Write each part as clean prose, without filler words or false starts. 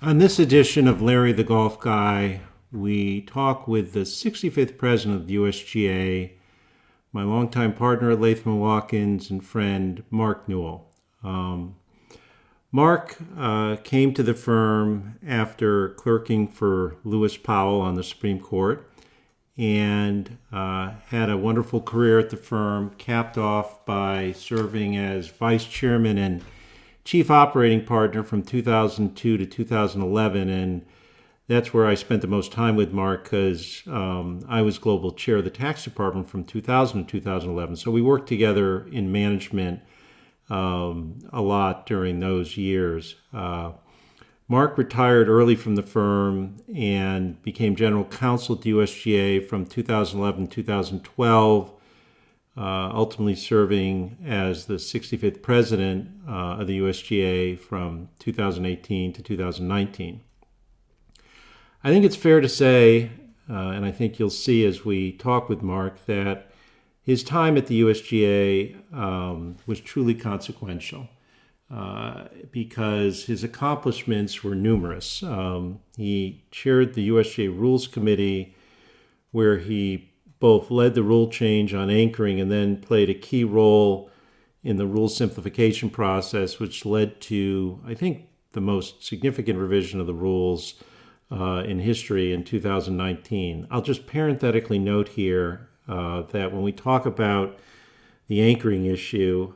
On this edition of Larry the Golf Guy, we talk with the 65th president of the USGA, my longtime partner at Latham Watkins and friend, Mark Newell. Mark came to the firm after clerking for Lewis Powell on the Supreme Court and had a wonderful career at the firm, capped off by serving as vice chairman and chief operating partner from 2002 to 2011. And that's where I spent the most time with Mark because I was global chair of the tax department from 2000 to 2011. So we worked together in management a lot during those years. Mark retired early from the firm and became general counsel at the USGA from 2011 to 2012. Ultimately serving as the 65th president of the USGA from 2018 to 2019. I think it's fair to say, and I think you'll see as we talk with Mark, that his time at the USGA was truly consequential because his accomplishments were numerous. He chaired the USGA Rules Committee, where he both led the rule change on anchoring and then played a key role in the rule simplification process, which led to, I think, the most significant revision of the rules in history in 2019. I'll just parenthetically note here that when we talk about the anchoring issue,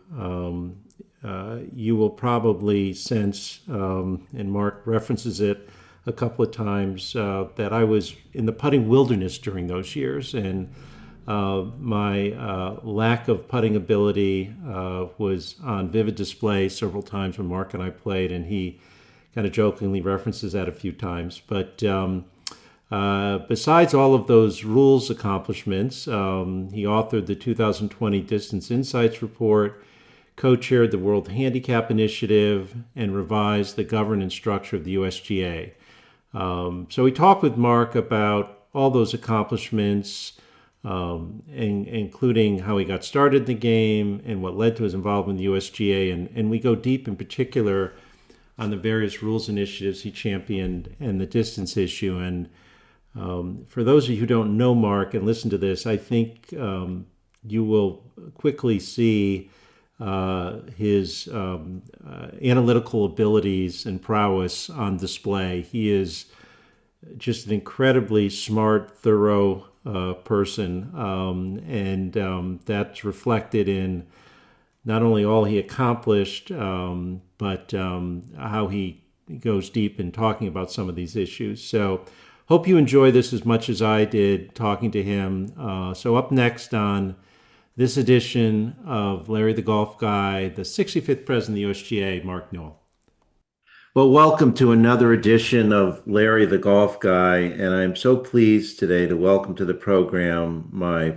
you will probably sense, and Mark references it a couple of times, that I was in the putting wilderness during those years, and my lack of putting ability was on vivid display several times when Mark and I played, and he kind of jokingly references that a few times. But besides all of those rules accomplishments, he authored the 2020 Distance Insights Report, co-chaired the World Handicap Initiative, and revised the governance structure of the USGA. So we talked with Mark about all those accomplishments, including how he got started in the game and what led to his involvement in the USGA. And we go deep in particular on the various rules initiatives he championed and the distance issue. And for those of you who don't know Mark and listen to this, I think you will quickly see his analytical abilities and prowess on display. He is just an incredibly smart, thorough person, and that's reflected in not only all he accomplished, but how he goes deep in talking about some of these issues. So hope you enjoy this as much as I did talking to him. So up next on this edition of Larry the Golf Guy, the 65th president of the USGA, Mark Newell. Well, welcome to another edition of Larry the Golf Guy, and I'm so pleased today to welcome to the program my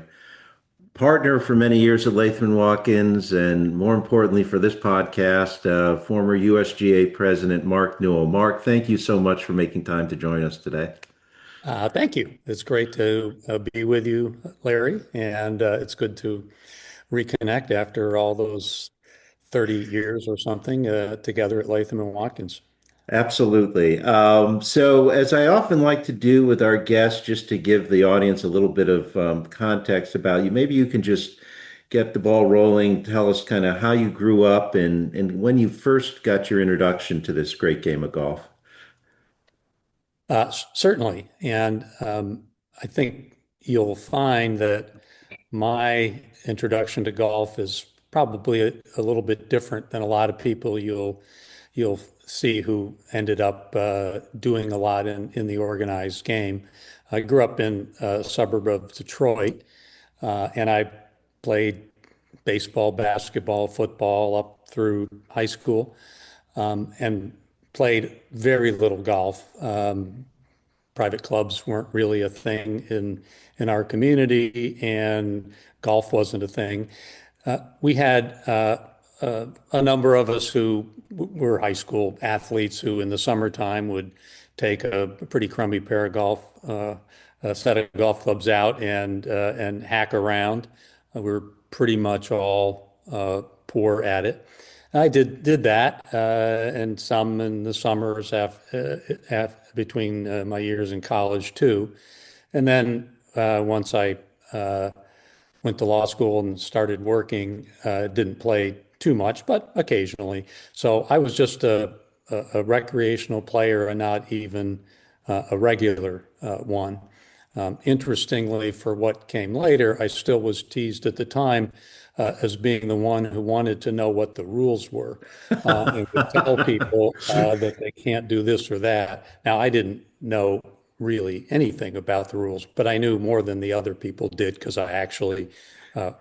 partner for many years at Latham Watkins, and more importantly for this podcast, former USGA President Mark Newell. Mark, thank you so much for making time to join us today. Thank you. It's great to be with you, Larry, and it's good to reconnect after all those 30 years or something together at Latham and Watkins. Absolutely. So, as I often like to do with our guests, just to give the audience a little bit of context about you, maybe you can just get the ball rolling, tell us kind of how you grew up and when you first got your introduction to this great game of golf. Certainly. And I think you'll find that my introduction to golf is probably a little bit different than a lot of people you'll see who ended up doing a lot in the organized game. I grew up in a suburb of Detroit, and I played baseball, basketball, football up through high school, and played very little golf. Private clubs weren't really a thing in our community, and golf wasn't a thing. We had a number of us who were high school athletes who in the summertime would take a pretty crummy pair of a set of golf clubs out and hack around. We're pretty much all poor at it. I did that, and some in the summers between my years in college too. And then once I went to law school and started working, didn't play too much, but occasionally. So I was just a recreational player and not even a regular one. Interestingly, for what came later, I still was teased at the time as being the one who wanted to know what the rules were and would tell people that they can't do this or that. Now, I didn't know really anything about the rules, but I knew more than the other people did because I actually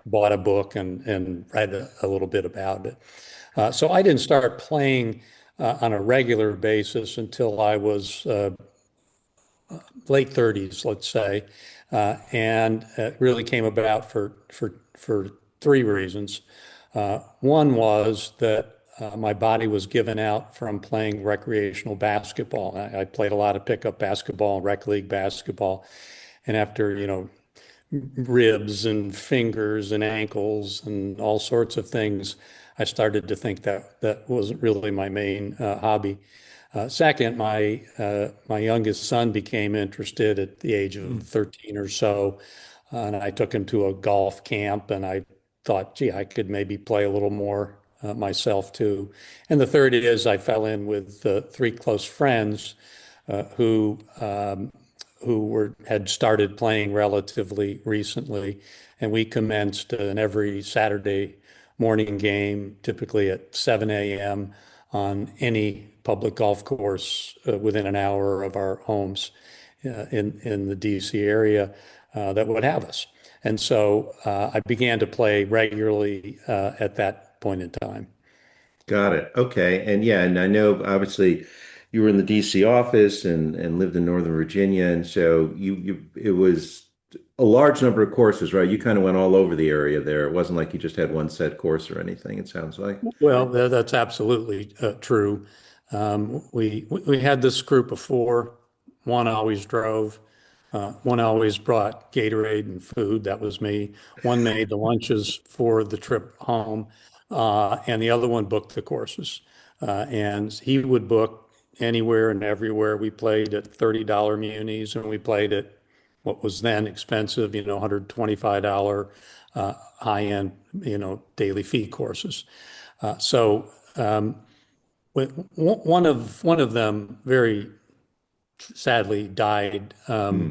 bought a book and read a little bit about it. So I didn't start playing on a regular basis until I was late 30s, let's say, and it really came about for three reasons. One was that my body was given out from playing recreational basketball. I played a lot of pickup basketball, rec league basketball, and after ribs and fingers and ankles and all sorts of things, I started to think that that wasn't really my main hobby. Second, my youngest son became interested at the age of 13 or so, and I took him to a golf camp, and I thought, gee, I could maybe play a little more myself too. And the third is I fell in with three close friends who had started playing relatively recently, and we commenced an every Saturday morning game, typically at 7 a.m. on any public golf course within an hour of our homes in the DC area that would have us. And so I began to play regularly at that point in time. Got it. Okay. And yeah, and I know obviously you were in the DC office and lived in Northern Virginia. And so you it was a large number of courses, right? You kind of went all over the area there. It wasn't like you just had one set course or anything, it sounds like. Well, that's absolutely true. We had this group of four. One always drove. One always brought Gatorade and food. That was me. One made the lunches for the trip home, and the other one booked the courses. And he would book anywhere and everywhere. We played at $30 munis, and we played at what was then expensive, $125 high-end, daily fee courses. So one of them very sadly died Sorry.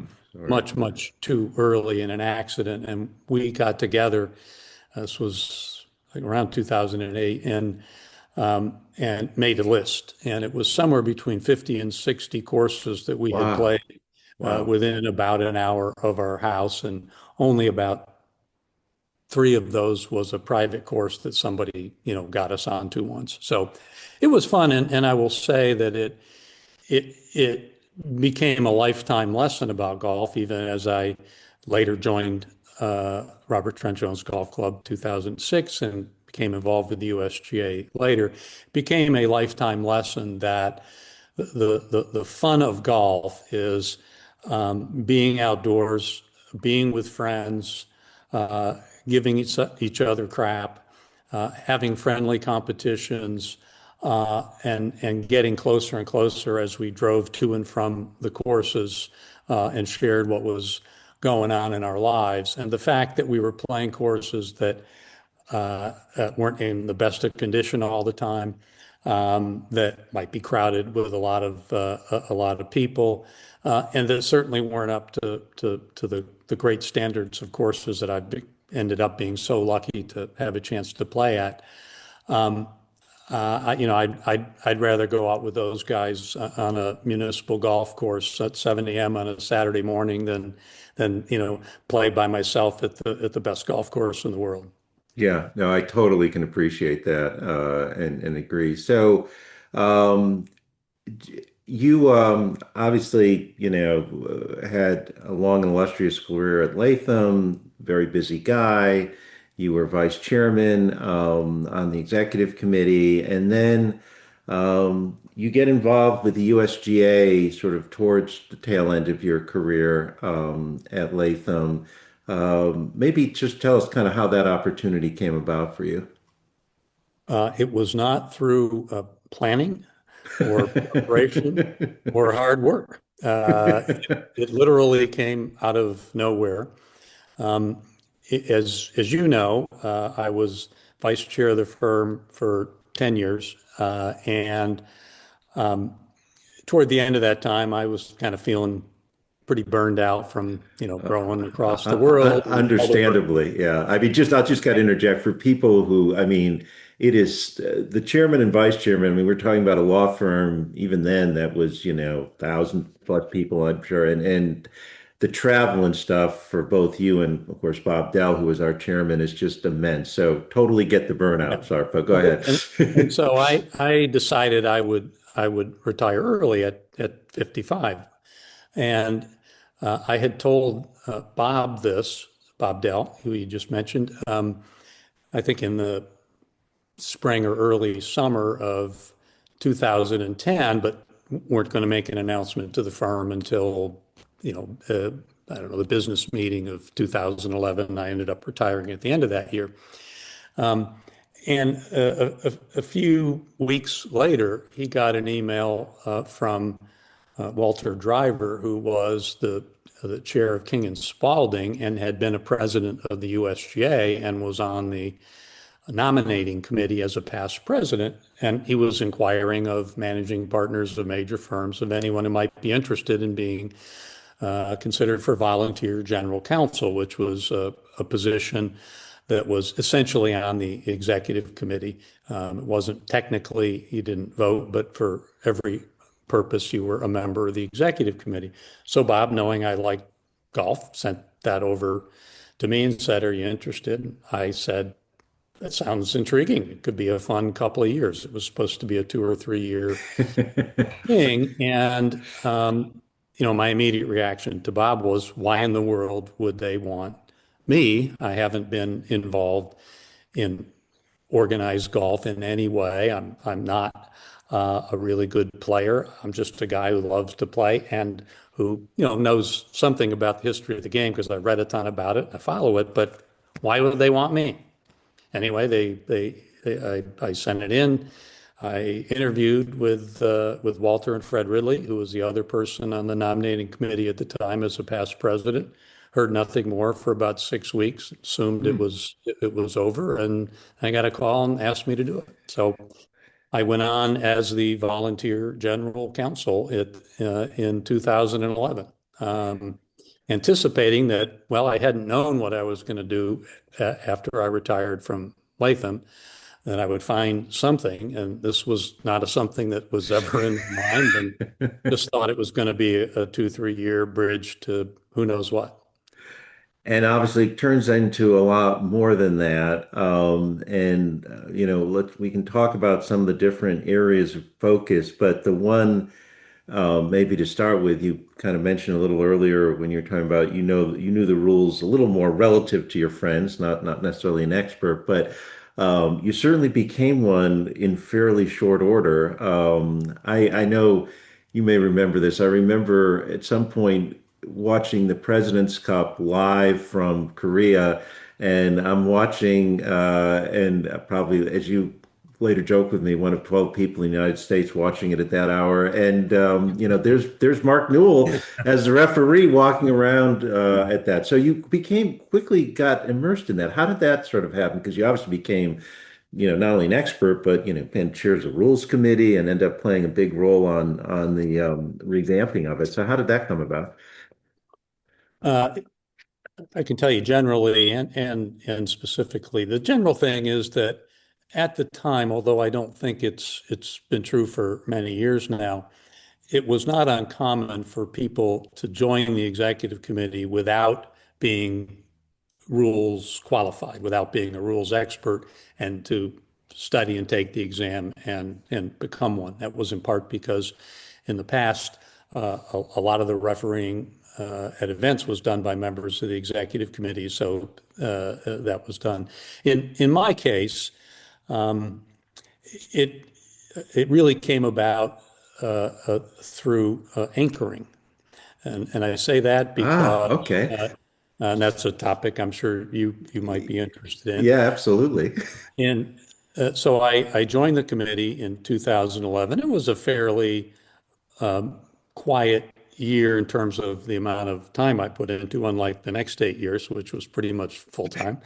much too early in an accident, and we got together. This was like around 2008, and made a list, and it was somewhere between 50 and 60 courses that we had Wow. played Wow. within about an hour of our house, and only about three of those was a private course that somebody, got us onto once. So it was fun, and I will say that it became a lifetime lesson about golf, even as I later joined Robert Trent Jones Golf Club 2006 and became involved with the USGA later. It became a lifetime lesson that the fun of golf is being outdoors, being with friends, uh, giving each other crap, having friendly competitions, and getting closer and closer as we drove to and from the courses and shared what was going on in our lives. And the fact that we were playing courses that weren't in the best of condition all the time, that might be crowded with a lot of people, and that certainly weren't up to the great standards of courses that ended up being so lucky to have a chance to play at. I'd rather go out with those guys on a municipal golf course at 7 a.m. on a Saturday morning than play by myself at the best golf course in the world. Yeah, no, I totally can appreciate that and agree. So, um, you obviously, had a long and illustrious career at Latham, very busy guy. You were vice chairman on the executive committee, and then you get involved with the USGA sort of towards the tail end of your career at Latham. Maybe just tell us kind of how that opportunity came about for you. It was not through planning or preparation or hard work. It literally came out of nowhere. Um, as you know, I was vice chair of the firm for 10 years. And toward the end of that time, I was kind of feeling pretty burned out from, growing across the world and all the work. Understandably, yeah. I mean, I'll just got to interject for people who, I mean, it is the chairman and vice chairman. I mean, we're talking about a law firm, even then that was, 1,000+ people, I'm sure. And the travel and stuff for both you and, of course, Bob Dell, who was our chairman, is just immense. So totally get the burnout. Yeah. Sorry, but go Well, and ahead. so I decided I would retire early at 55. And I had told Bob Dell, who you just mentioned, I think in the spring or early summer of 2010, but weren't going to make an announcement to the firm until, I don't know, the business meeting of 2011. I ended up retiring at the end of that year. And a few weeks later, he got an email from Walter Driver, who was the chair of King and Spalding and had been a president of the USGA and was on the nominating committee as a past president. And he was inquiring of managing partners of major firms, of anyone who might be interested in being considered for volunteer general counsel, which was a position that was essentially on the executive committee. It wasn't technically, you didn't vote, but for every purpose, you were a member of the executive committee. So Bob, knowing I liked golf, sent that over to me and said, "Are you interested?" I said, "That sounds intriguing. It could be a fun couple of years." It was supposed to be a 2 or 3 year thing. And, my immediate reaction to Bob was, why in the world would they want me? I haven't been involved in organized golf in any way. I'm not a really good player. I'm just a guy who loves to play and who, knows something about the history of the game because I read a ton about it. I follow it, but why would they want me? Anyway, I sent it in. I interviewed with Walter and Fred Ridley, who was the other person on the nominating committee at the time as a past president. Heard nothing more for about 6 weeks. Assumed it was over, and I got a call and asked me to do it. So I went on as the volunteer general counsel in 2011, anticipating that, well, I hadn't known what I was going to do after I retired from Latham, that I would find something. And this was not a something that was ever in my mind, and just thought it was going to be a 2, 3 year bridge to who knows what. And obviously it turns into a lot more than that. And we can talk about some of the different areas of focus, but the one maybe to start with, you kind of mentioned a little earlier when you were talking about, you knew the rules a little more relative to your friends, not necessarily an expert, but you certainly became one in fairly short order. I know you may remember this. I remember at some point watching the President's Cup live from Korea, and I'm watching, and probably, as you later joked with me, one of 12 people in the United States watching it at that hour. And there's Mark Newell as the referee walking around at that. So you became quickly got immersed in that. How did that sort of happen? Because you obviously became, not only an expert, but and chairs the Rules Committee and end up playing a big role on the revamping of it. So how did that come about? Uh, I can tell you generally and specifically, the general thing is that at the time, although I don't think it's been true for many years now, it was not uncommon for people to join the executive committee without being rules qualified, without being a rules expert, and to study and take the exam and become one. That was in part because in the past, a lot of the refereeing at events was done by members of the executive committee, so that was done. In my case, it it really came about through anchoring, and I say that Ah, because okay. and that's a topic I'm sure you might be interested in. Yeah, absolutely. In so I joined the committee in 2011. It was a fairly quiet year in terms of the amount of time I put into, unlike the next 8 years, which was pretty much full time.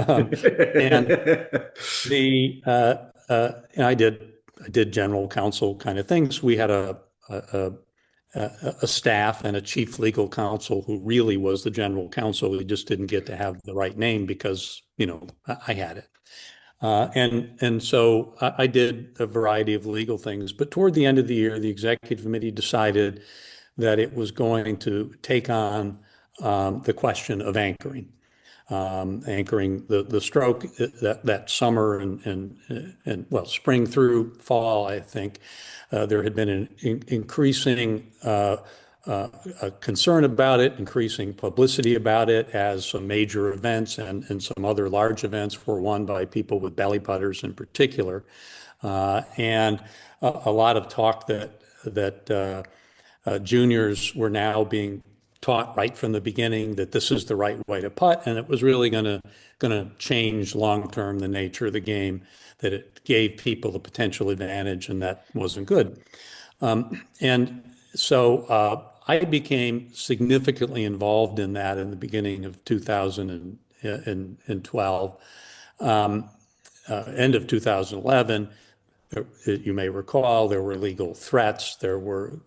Um, and and I did general counsel kind of things. We had a, a staff and a chief legal counsel who really was the general counsel. He just didn't get to have the right name because, I had it. And so I did a variety of legal things. But toward the end of the year, the executive committee decided that it was going to take on the question of anchoring. Anchoring the stroke that summer and well, spring through fall, I think there had been an increasing concern about it, increasing publicity about it, as some major events and some other large events were won by people with belly putters in particular, and a lot of talk that juniors were now being taught right from the beginning that this is the right way to putt, and it was really going to change long term the nature of the game. That it gave people the potential advantage, and that wasn't good. And so I became significantly involved in that in the beginning of 2012, end of 2011. You may recall there were legal threats. There were,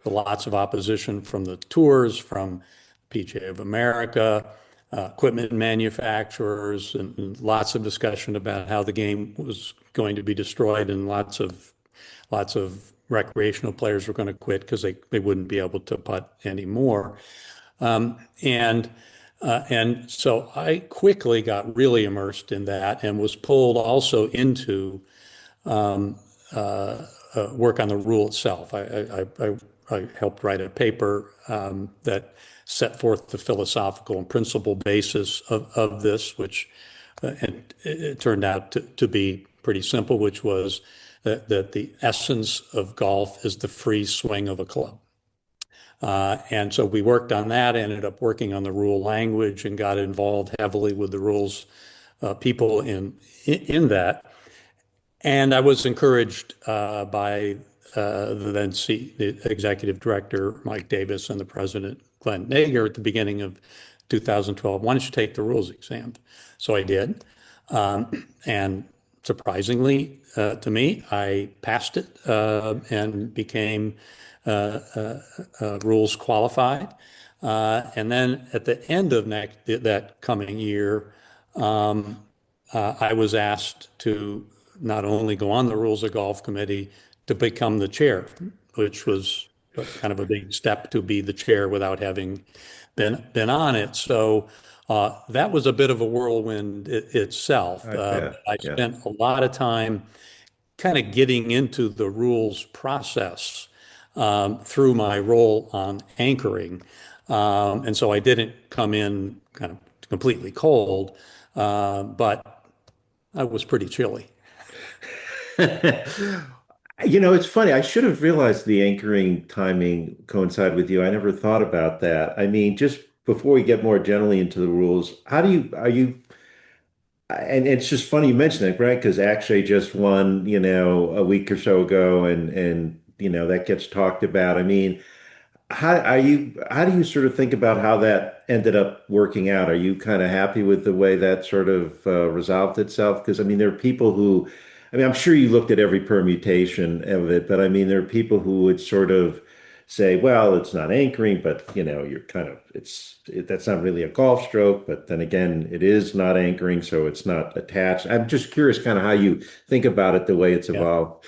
lots of opposition from the tours, from PGA of America, equipment manufacturers, and lots of discussion about how the game was going to be destroyed, and lots of recreational players were going to quit because they wouldn't be able to putt anymore. And so I quickly got really immersed in that and was pulled also into work on the rule itself. I helped write a paper that set forth the philosophical and principle basis of this, which and it turned out to be pretty simple, which was that the essence of golf is the free swing of a club. And so we worked on that, ended up working on the rule language, and got involved heavily with the rules people in that. And I was encouraged by the executive director, Mike Davis, and the president, Glenn Nager, at the beginning of 2012. Why don't you take the rules exam? So I did. And surprisingly to me, I passed it and became rules qualified. And then at the end of that coming year, I was asked to not only go on the Rules of Golf Committee, to become the chair, which was kind of a big step to be the chair without having been on it. So that was a bit of a whirlwind itself. I bet. I Yeah. spent a lot of time kind of getting into the rules process through my role on anchoring. And so I didn't come in kind of completely cold, but I was pretty chilly. It's funny. I should have realized the anchoring timing coincide with you. I never thought about that. I mean, just before we get more generally into the rules, are you, and it's just funny you mentioned that, right? Because Akshay just won, a week or so ago, and that gets talked about. I mean, how do you sort of think about how that ended up working out? Are you kind of happy with the way that sort of resolved itself? Because I mean, there are people who, I mean, I'm sure you looked at every permutation of it, but I mean, there are people who would sort of say, well, it's not anchoring, but you're kind of, that's not really a golf stroke, but then again, it is not anchoring, so it's not attached. I'm just curious kind of how you think about it, the way it's Yeah. evolved.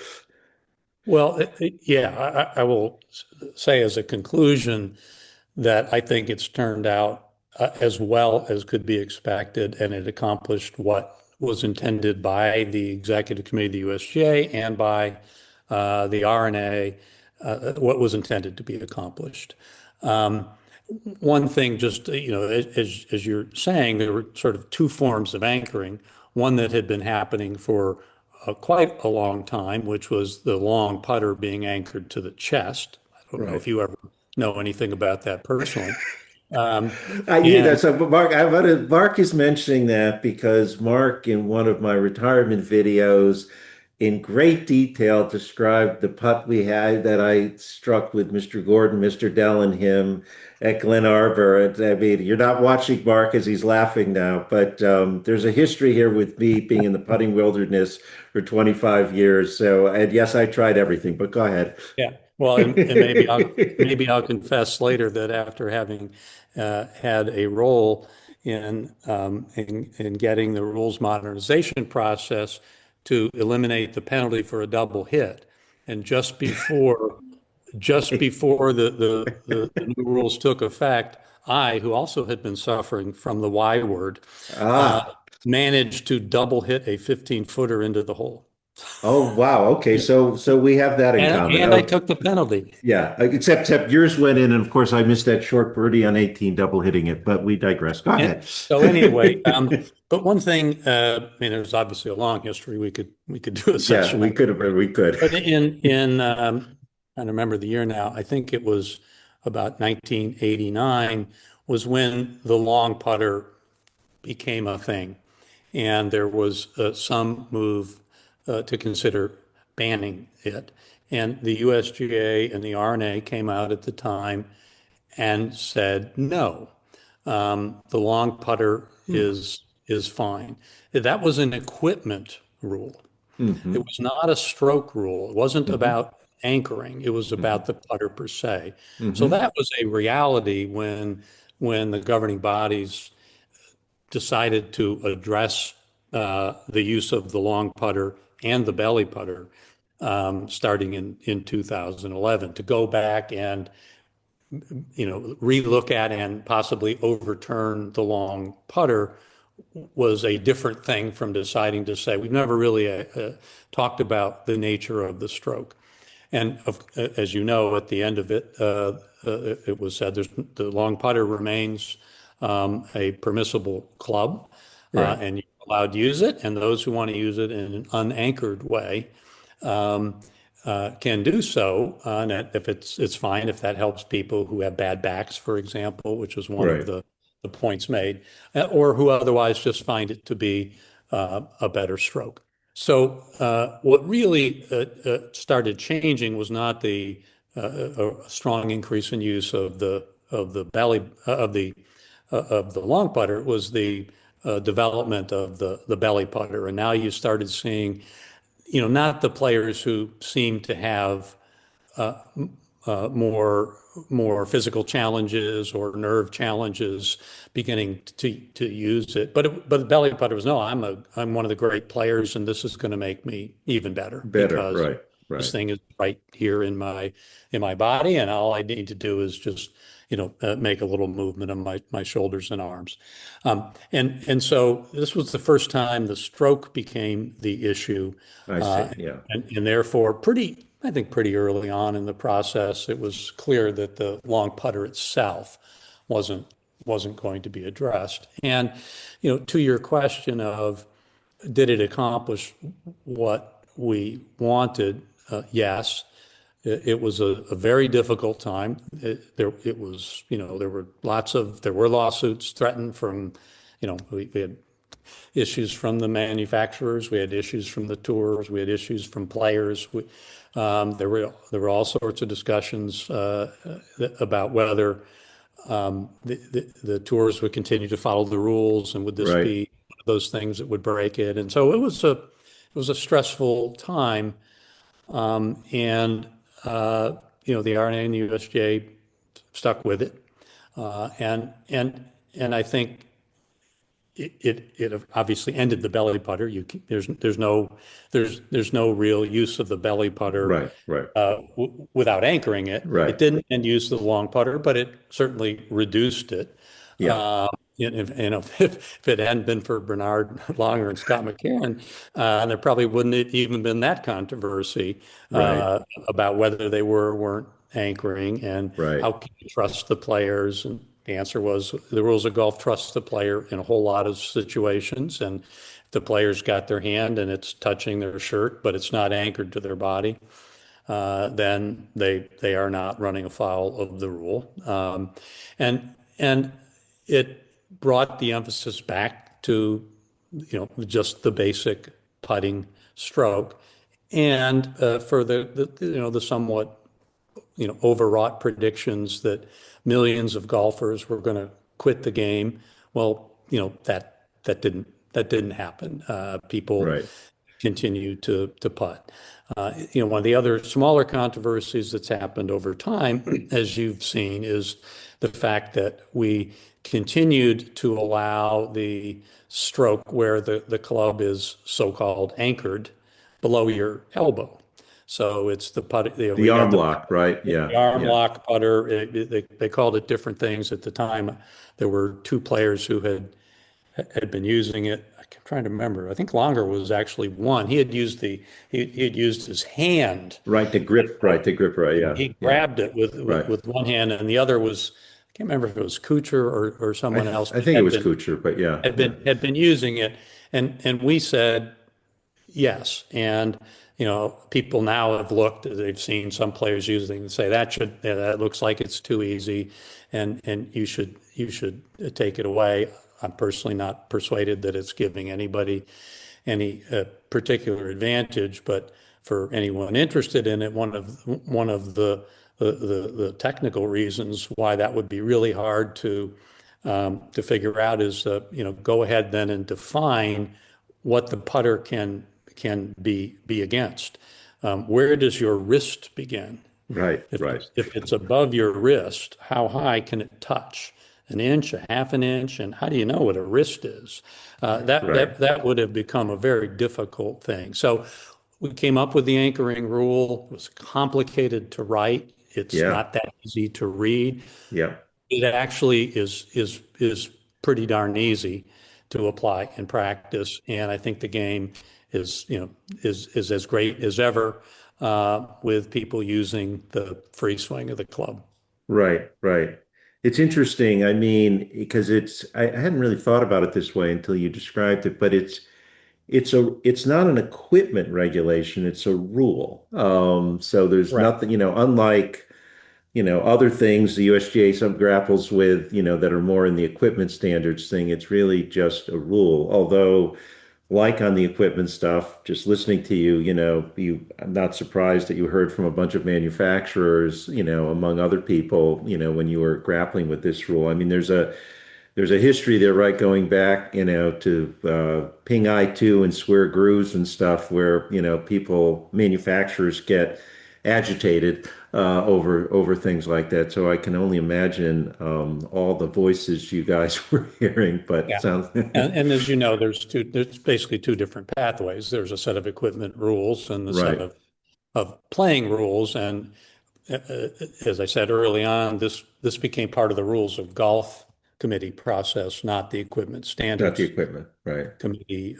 Well, yeah, I will say as a conclusion that I think it's turned out as well as could be expected, and it accomplished what was intended by the executive committee of the USGA and by the RNA, what was intended to be accomplished. One thing, just as you're saying, there were sort of two forms of anchoring. One that had been happening for quite a long time, which was the long putter being anchored to the chest. I don't know if Right. you ever know anything about that personally. And So Mark, Mark is mentioning that because Mark, in one of my retirement videos, in great detail, described the putt we had that I struck with Mr. Gordon, Mr. Dell, and him at Glen Arbor. And I mean, you're not watching Mark as he's laughing now, but there's a history here with me being in the putting wilderness for 25 years. So, and yes, I tried everything, but go ahead. yeah, well, and maybe I'll confess later that after having had a role in getting the rules modernization process to eliminate the penalty for a double hit, and just before the new rules took effect, I, who also had been suffering from the Y word, uh, Ah. managed to double hit a 15-footer into the hole. Oh wow. Okay. So we have that in common. And I Oh took the penalty. yeah. Except yours went in, and of course I missed that short birdie on 18, double hitting it. But we digress. Go And ahead. so anyway, but one thing, I mean, there's obviously a long history we could do a Yeah, session we on. could have. We could. But I don't remember the year now. I think it was about 1989 was when the long putter became a thing, and there was some move to consider banning it. And the USGA and the RNA came out at the time and said no. The long putter Hmm. is fine. That was an equipment rule. It Hmm. was not a stroke rule. It wasn't Hmm. about anchoring. It was Hmm. about the putter per se. So Hmm. that was a reality when the governing bodies decided to address the use of the long putter and the belly putter starting in 2011 to go back and relook at and possibly overturn the long putter was a different thing from deciding to say we've never really talked about the nature of the stroke. And as you know, at the end of it, it was said the long putter remains a permissible club, Right. and you're allowed to use it. And those who want to use it in an unanchored way um, can do so. And if it's fine if that helps people who have bad backs, for example, which was one of Right. the points made, or who otherwise just find it to be a better stroke. So what really started changing was not a strong increase in use of the long putter. It was the development of the belly putter, and now you started seeing, not the players who seem to have more physical challenges or nerve challenges beginning to use it. But the belly putter was no, I'm one of the great players, and this is going to make me even better Better. because Right. this Right. thing is right here in my body, and all I need to do is just make a little movement of my shoulders and arms. And so this was the first time the stroke became the issue, I uh, see. Yeah. and therefore I think pretty early on in the process, it was clear that the long putter itself wasn't wasn't going to be addressed. And to your question of did it accomplish what we wanted? Yes. It was a very difficult time. It was, there were lawsuits threatened from, we had issues from the manufacturers, we had issues from the tours, we had issues from players. There were all sorts of discussions about whether the tours would continue to follow the rules, and would this Right. be one of those things that would break it. And so it was a stressful time, and the RNA and the USGA stuck with it, and I think it obviously ended the belly putter. There's no real use of the belly putter Right. Right. without anchoring it. Right. It didn't end use the long putter, but it certainly reduced it. Yeah. If it hadn't been for Bernard Longer and Scott McCarron, there probably wouldn't have even been that controversy Right. about whether they were or weren't anchoring, and Right. how can you trust the players. And the answer was the rules of golf trust the player in a whole lot of situations. And if the player's got their hand and it's touching their shirt, but it's not anchored to their body, then they are not running afoul of the rule. And and it brought the emphasis back to, just the basic putting stroke. And for the somewhat, overwrought predictions that millions of golfers were going to quit the game. Well, that didn't happen. People Right. continue to putt. One of the other smaller controversies that's happened over time, as you've seen, is the fact that we continued to allow the stroke where the club is so-called anchored below your elbow. So it's the putt. The We arm had lock, right? the Yeah. arm Yeah. lock putter. They called it different things at the time. There were two players who had been using it. I'm trying to remember. I think Longer was actually one. He had used his hand. Right. The grip, right. The grip, right. Yeah. He Yeah. grabbed it with Right. one hand, and the other was, I can't remember if it was Kuchar or someone else, I but think it was Kuchar, but yeah. Yeah. had been using it, and we said yes. And people now have looked, they've seen some players using it and say that looks like it's too easy, and you should take it away. I'm personally not persuaded that it's giving anybody any particular advantage, but for anyone interested in it, one of the technical reasons why that would be really hard to figure out is go ahead then and define what the putter can be against. Where does your wrist begin? Right. If Right. it's above your wrist, how high can it touch? An inch, a half an inch, and how do you know what a wrist is? That Right. that that would have become a very difficult thing. So we came up with the anchoring rule. It was complicated to write. It's Yeah. not that easy to read. Yeah. It actually is pretty darn easy to apply in practice, and I think the game is as great as ever with people using the free swing of the club. Right. Right. It's interesting. I mean, because I hadn't really thought about it this way until you described it, but it's not an equipment regulation, it's a rule. So there's Right. nothing, unlike, other things the USGA some grapples with, that are more in the equipment standards thing. It's really just a rule. Although, like on the equipment stuff, just listening to you, I'm not surprised that you heard from a bunch of manufacturers, among other people, when you were grappling with this rule. I mean, there's a history there, right, going back, to Ping I-2 and square grooves and stuff, where manufacturers get agitated over things like that. So I can only imagine all the voices you guys were hearing. But Yeah. sounds And as you know, there's basically two different pathways. There's a set of equipment rules and the set right. of playing rules. And as I said early on, this became part of the rules of golf committee process, not the equipment Not the standards equipment, right? committee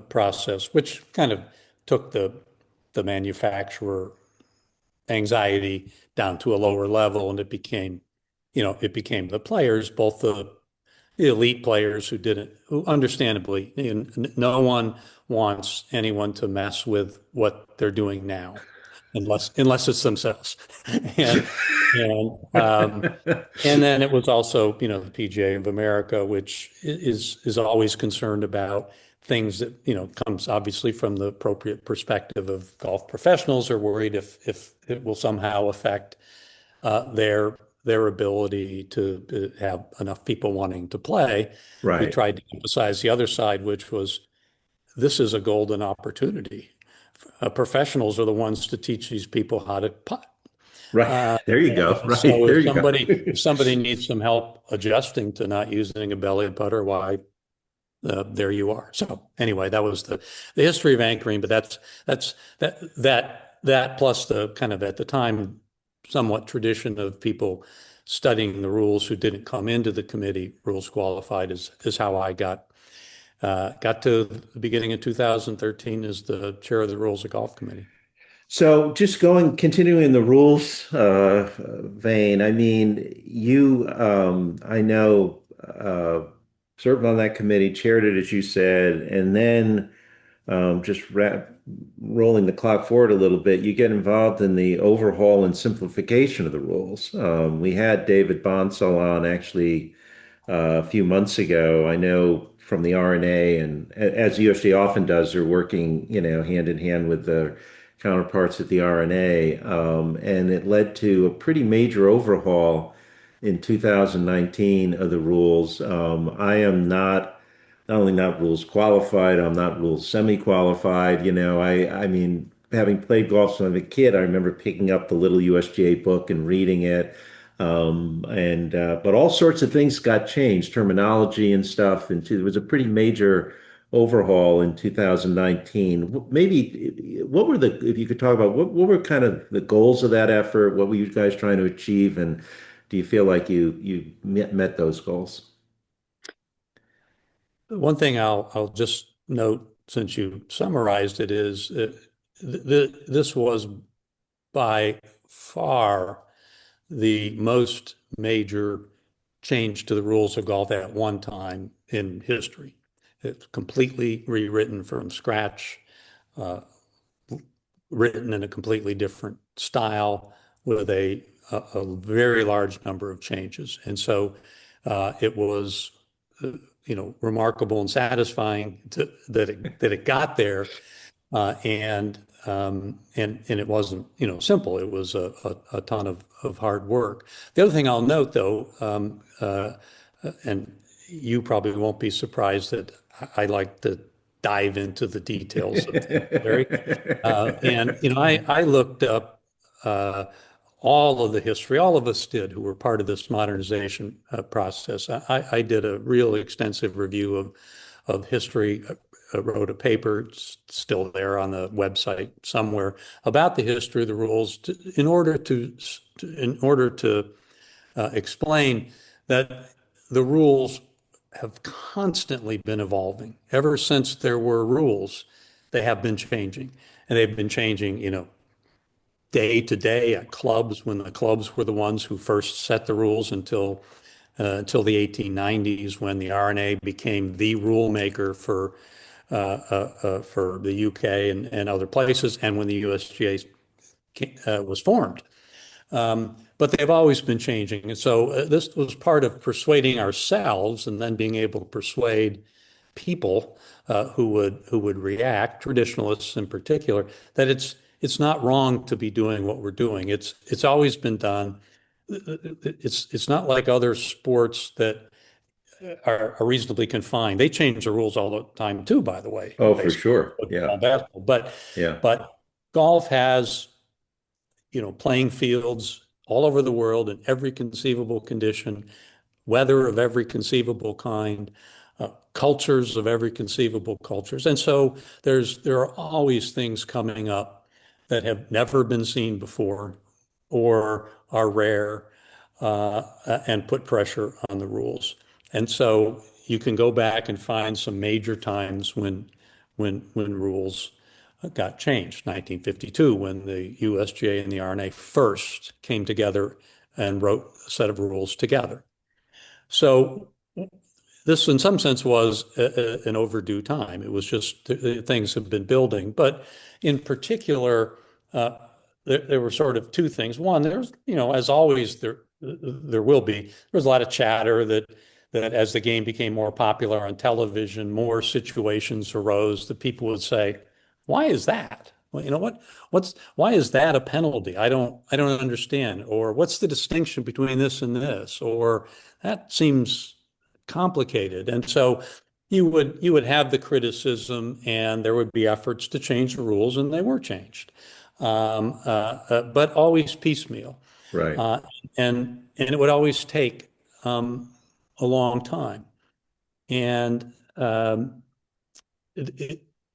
process, which kind of took the manufacturer anxiety down to a lower level, and it became the players, both the elite players who understandably, no one wants anyone to mess with what they're doing now, unless it's themselves. and and then it was also, the PGA of America, which is always concerned about things that, comes obviously from the appropriate perspective of golf professionals, are worried if it will somehow affect their ability to have enough people wanting to play. We Right. tried to emphasize the other side, which was this is a golden opportunity. Professionals are the ones to teach these people how to putt. Right. There you go. And Right. so There if you go. somebody needs some help adjusting to not using a belly putter, why, there you are. So anyway, that was the history of anchoring, but that plus the kind of, at the time, somewhat tradition of people studying the rules who didn't come into the committee rules qualified is how I got to the beginning of 2013 as the chair of the Rules of Golf Committee. So just continuing in the rules vein, I mean, I know, served on that committee, chaired it, as you said, and then just rolling the clock forward a little bit, you get involved in the overhaul and simplification of the rules. We had David Bonsall on actually a few months ago. I know from the RNA, and as USG often does, they're working, hand in hand with the counterparts at the RNA, and it led to a pretty major overhaul in 2019 of the rules. I am not only not rules qualified, I'm not rules semi-qualified. I mean, having played golf since I was a kid, I remember picking up the little USGA book and reading it. And but all sorts of things got changed, terminology and stuff. And it was a pretty major overhaul in 2019. Maybe what were if you could talk about what were kind of the goals of that effort? What were you guys trying to achieve? And do you feel like you met those goals? One thing I'll just note, since you summarized it, is this was by far the most major change to the rules of golf at one time in history. It's completely rewritten from scratch, uh, written in a completely different style with a very large number of changes. And so it was, remarkable and satisfying that it got there. And it wasn't, simple. It was a ton of hard work. The other thing I'll note, though, and you probably won't be surprised that I like to dive into the details of things, Larry. And I looked up all of the history. All of us did who were part of this modernization process. I did a real extensive review of history. Wrote a paper, it's still there on the website somewhere, about the history of the rules in order to explain that the rules have constantly been evolving. Ever since there were rules, they have been changing. And they've been changing, day to day at clubs, when the clubs were the ones who first set the rules, until the 1890s, when the RNA became the rule maker for the UK and other places, and when the USGA was formed. But they've always been changing. And so this was part of persuading ourselves, and then being able to persuade people who would react, traditionalists in particular, that it's not wrong to be doing what we're doing. It's always been done. It's not like other sports that are reasonably confined. They change the rules all the time too, by the way, in Oh, for baseball, sure. Yeah. football, basketball. But Yeah. but golf has, playing fields all over the world in every conceivable condition, weather of every conceivable kind, cultures of every conceivable cultures. And so there are always things coming up that have never been seen before or are rare, and put pressure on the rules. And so you can go back and find some major times when rules got changed. 1952, when the USGA and the RNA first came together and wrote a set of rules together. So this, in some sense, was an overdue time. It was just things have been building. But in particular, there were sort of two things. One, there's, as always, there will be. There was a lot of chatter that as the game became more popular on television, more situations arose that people would say, "Why is that? Well, why is that a penalty? I don't understand." Or, "What's the distinction between this and this?" Or, "That seems complicated." And so you would have the criticism, and there would be efforts to change the rules, and they were changed, but always piecemeal, Right. uh, and it would always take a long time. And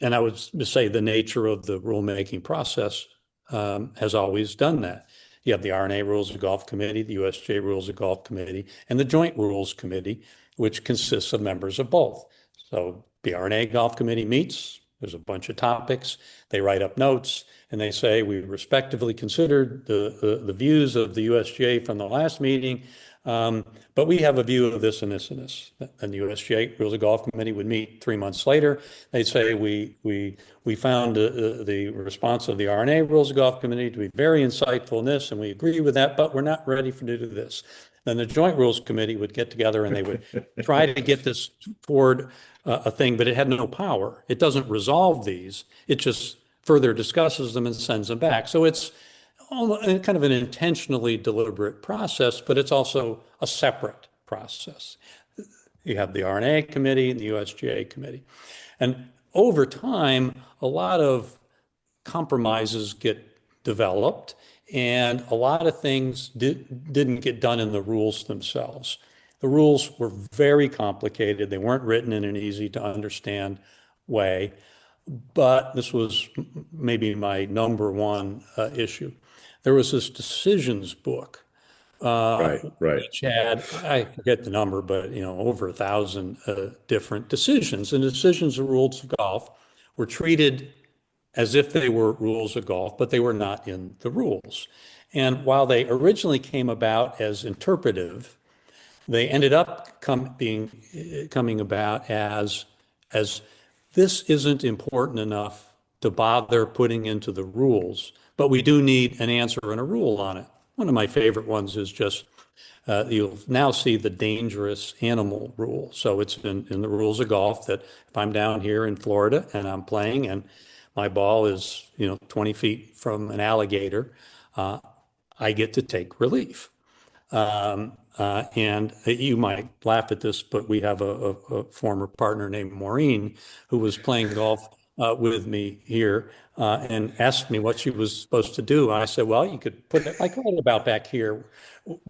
and I would just say the nature of the rulemaking process has always done that. You have the RNA Rules of Golf Committee, the USGA Rules of Golf Committee, and the Joint Rules Committee, which consists of members of both. So the RNA Golf Committee meets, there's a bunch of topics. They write up notes and they say, we respectively considered the views of the USGA from the last meeting, but we have a view of this and this and this. And the USGA Rules of Golf Committee would meet 3 months later. They'd say, we found the response of the R&A Rules of Golf Committee to be very insightful in this, and we agree with that, but we're not ready to do this. Then the Joint Rules Committee would get together and they would try to get this toward a thing, but it had no power. It doesn't resolve these. It just further discusses them and sends them back. So it's kind of an intentionally deliberate process, but it's also a separate process. You have the R&A committee and the USGA committee. And over time, a lot of compromises get developed, and a lot of things didn't get done in the rules themselves. The rules were very complicated. They weren't written in an easy to understand way, but this was maybe my number one issue. There was this decisions book, Right. which had, I forget the number, but over 1,000 different decisions. And decisions of rules of golf were treated as if they were rules of golf, but they were not in the rules. And while they originally came about as interpretive, they ended up coming about as this isn't important enough to bother putting into the rules, but we do need an answer and a rule on it. One of my favorite ones is just, you'll now see the dangerous animal rule. So it's in the rules of golf that if I'm down here in Florida and I'm playing and my ball is 20 feet from an alligator, I get to take relief. And you might laugh at this, but we have a former partner named Maureen who was playing golf with me here and asked me what she was supposed to do. And I said, well, you could put it like right about back here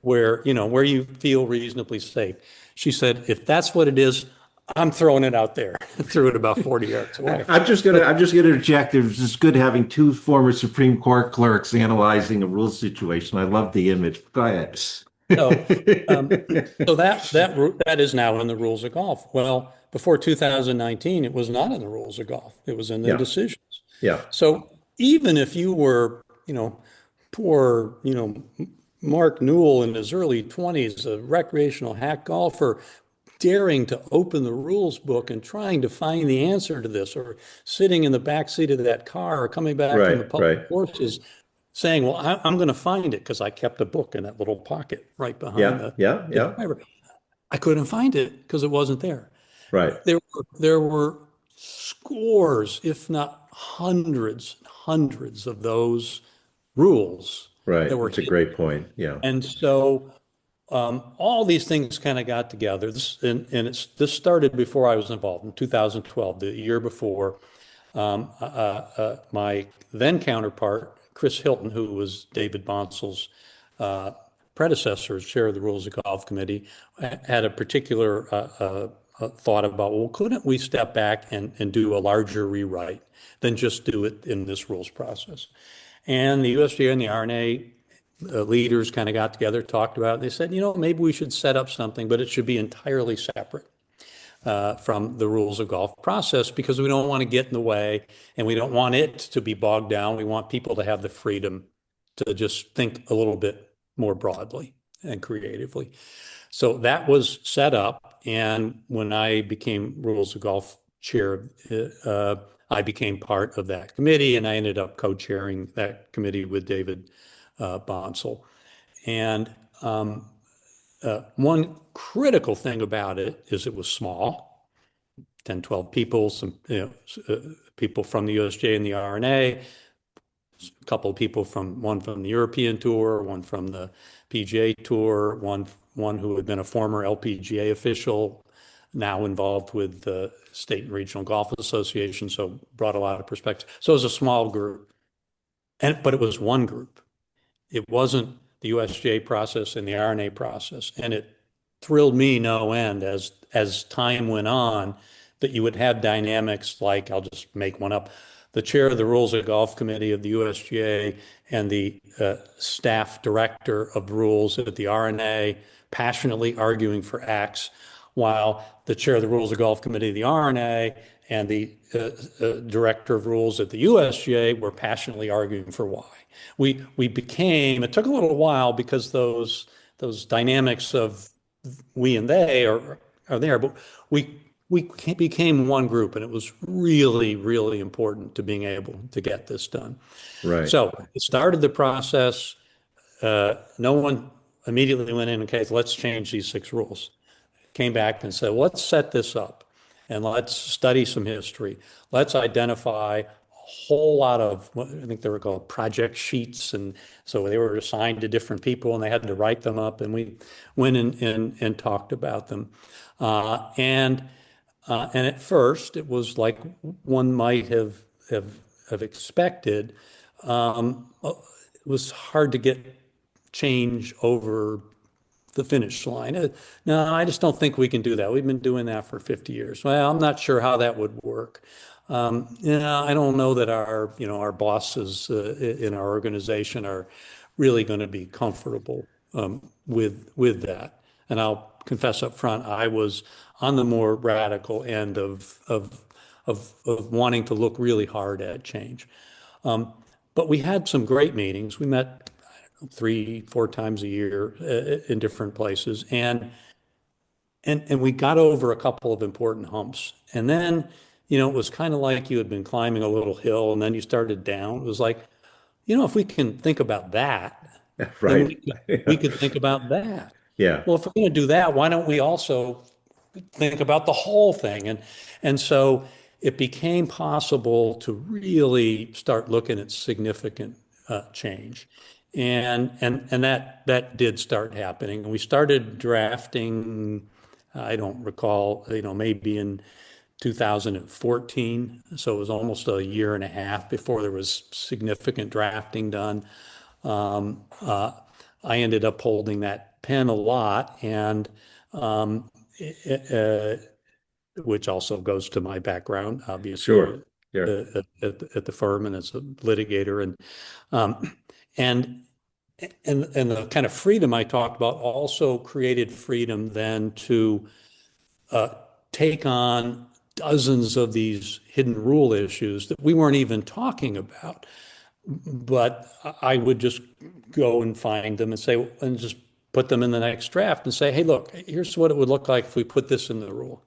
where you feel reasonably safe. She said, if that's what it is, I'm throwing it out there. Threw it about 40 yards away. I'm just gonna interject. It's just good having two former Supreme Court clerks analyzing a rule situation. I love the image. Go ahead. So that is now in the rules of golf. Well, before 2019, it was not in the rules of golf. It was in the decisions. Yeah. So even if you were, poor, Mark Newell in his early 20s, a recreational hack golfer, daring to open the rules book and trying to find the answer to this, or sitting in the back seat of that car or coming back from the public courses saying, well, I'm going to find it because I kept a book in that little pocket right behind the driver. I couldn't find it because it wasn't there. Right. There were scores, if not hundreds of those rules. Right. That's a great point. Yeah. And so all these things kind of got together. This started before I was involved in 2012, the year before. My then counterpart, Chris Hilton, who was David Bonsel's predecessor as chair of the Rules of Golf Committee, had a particular thought about, well, couldn't we step back and do a larger rewrite than just do it in this rules process? And the USGA and the R&A leaders kind of got together, talked about it. They said, maybe we should set up something, but it should be entirely separate from the rules of golf process, because we don't want to get in the way and we don't want it to be bogged down. We want people to have the freedom to just think a little bit more broadly and creatively. So that was set up. And when I became Rules of Golf chair, I became part of that committee, and I ended up co-chairing that committee with David Bonsall. And one critical thing about it is it was small, 10, 12 people, some people from the USGA and the R&A, a couple of people one from the European Tour, one from the PGA Tour, one who had been a former LPGA official, now involved with the State and Regional Golf Association, so brought a lot of perspective. So it was a small group, but it was one group. It wasn't the USGA process and the R&A process. And it thrilled me no end as time went on that you would have dynamics like, I'll just make one up, the chair of the Rules of Golf Committee of the USGA and the staff director of rules at the R&A passionately arguing for X, while the chair of the Rules of Golf Committee of the R&A and the director of rules at the USGA were passionately arguing for why. We became, it took a little while because those dynamics of we and they are there, but we became one group, and it was really, really important to being able to get this done. Right. So it started the process. No one immediately went in, okay, let's change these 6 rules. Came back and said, well, let's set this up and let's study some history. Let's identify a whole lot of, I think they were called project sheets. And so they were assigned to different people and they had to write them up. And we went in and talked about them. And at first, it was like one might have expected. It was hard to get change over the finish line. No, I just don't think we can do that. We've been doing that for 50 years. Well, I'm not sure how that would work. I don't know that our bosses in our organization are really going to be comfortable with that. And I'll confess up front, I was on the more radical end of wanting to look really hard at change. But we had some great meetings. We met 3-4 times a year in different places, and we got over a couple of important humps. And then, it was kind of like you had been climbing a little hill, and then you started down. It was like, if we can think about that, then Right. we could think about that. Yeah. Well, if we're going to do that, why don't we also think about the whole thing? And so it became possible to really start looking at significant change. And that did start happening. We started drafting, I don't recall, maybe in 2014. So it was almost a year and a half before there was significant drafting done. I ended up holding that pen a lot, and which also goes to my background, obviously, Sure. Yeah. at the firm and as a litigator, and the kind of freedom I talked about also created freedom then to take on dozens of these hidden rule issues that we weren't even talking about. But I would just go and find them and say, and just put them in the next draft and say, hey, look, here's what it would look like if we put this in the rule.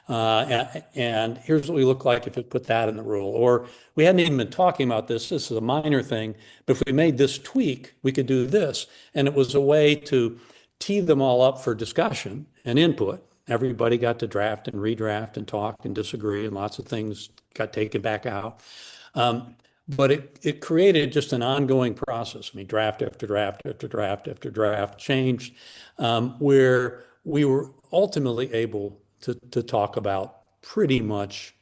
And here's what we look like if we put that in the rule. Or we hadn't even been talking about this. This is a minor thing. But if we made this tweak, we could do this. And it was a way to tee them all up for discussion and input. Everybody got to draft and redraft and talk and disagree, and lots of things got taken back out. But it created just an ongoing process. I mean, draft after draft after draft after draft changed, where we were ultimately able to talk about pretty much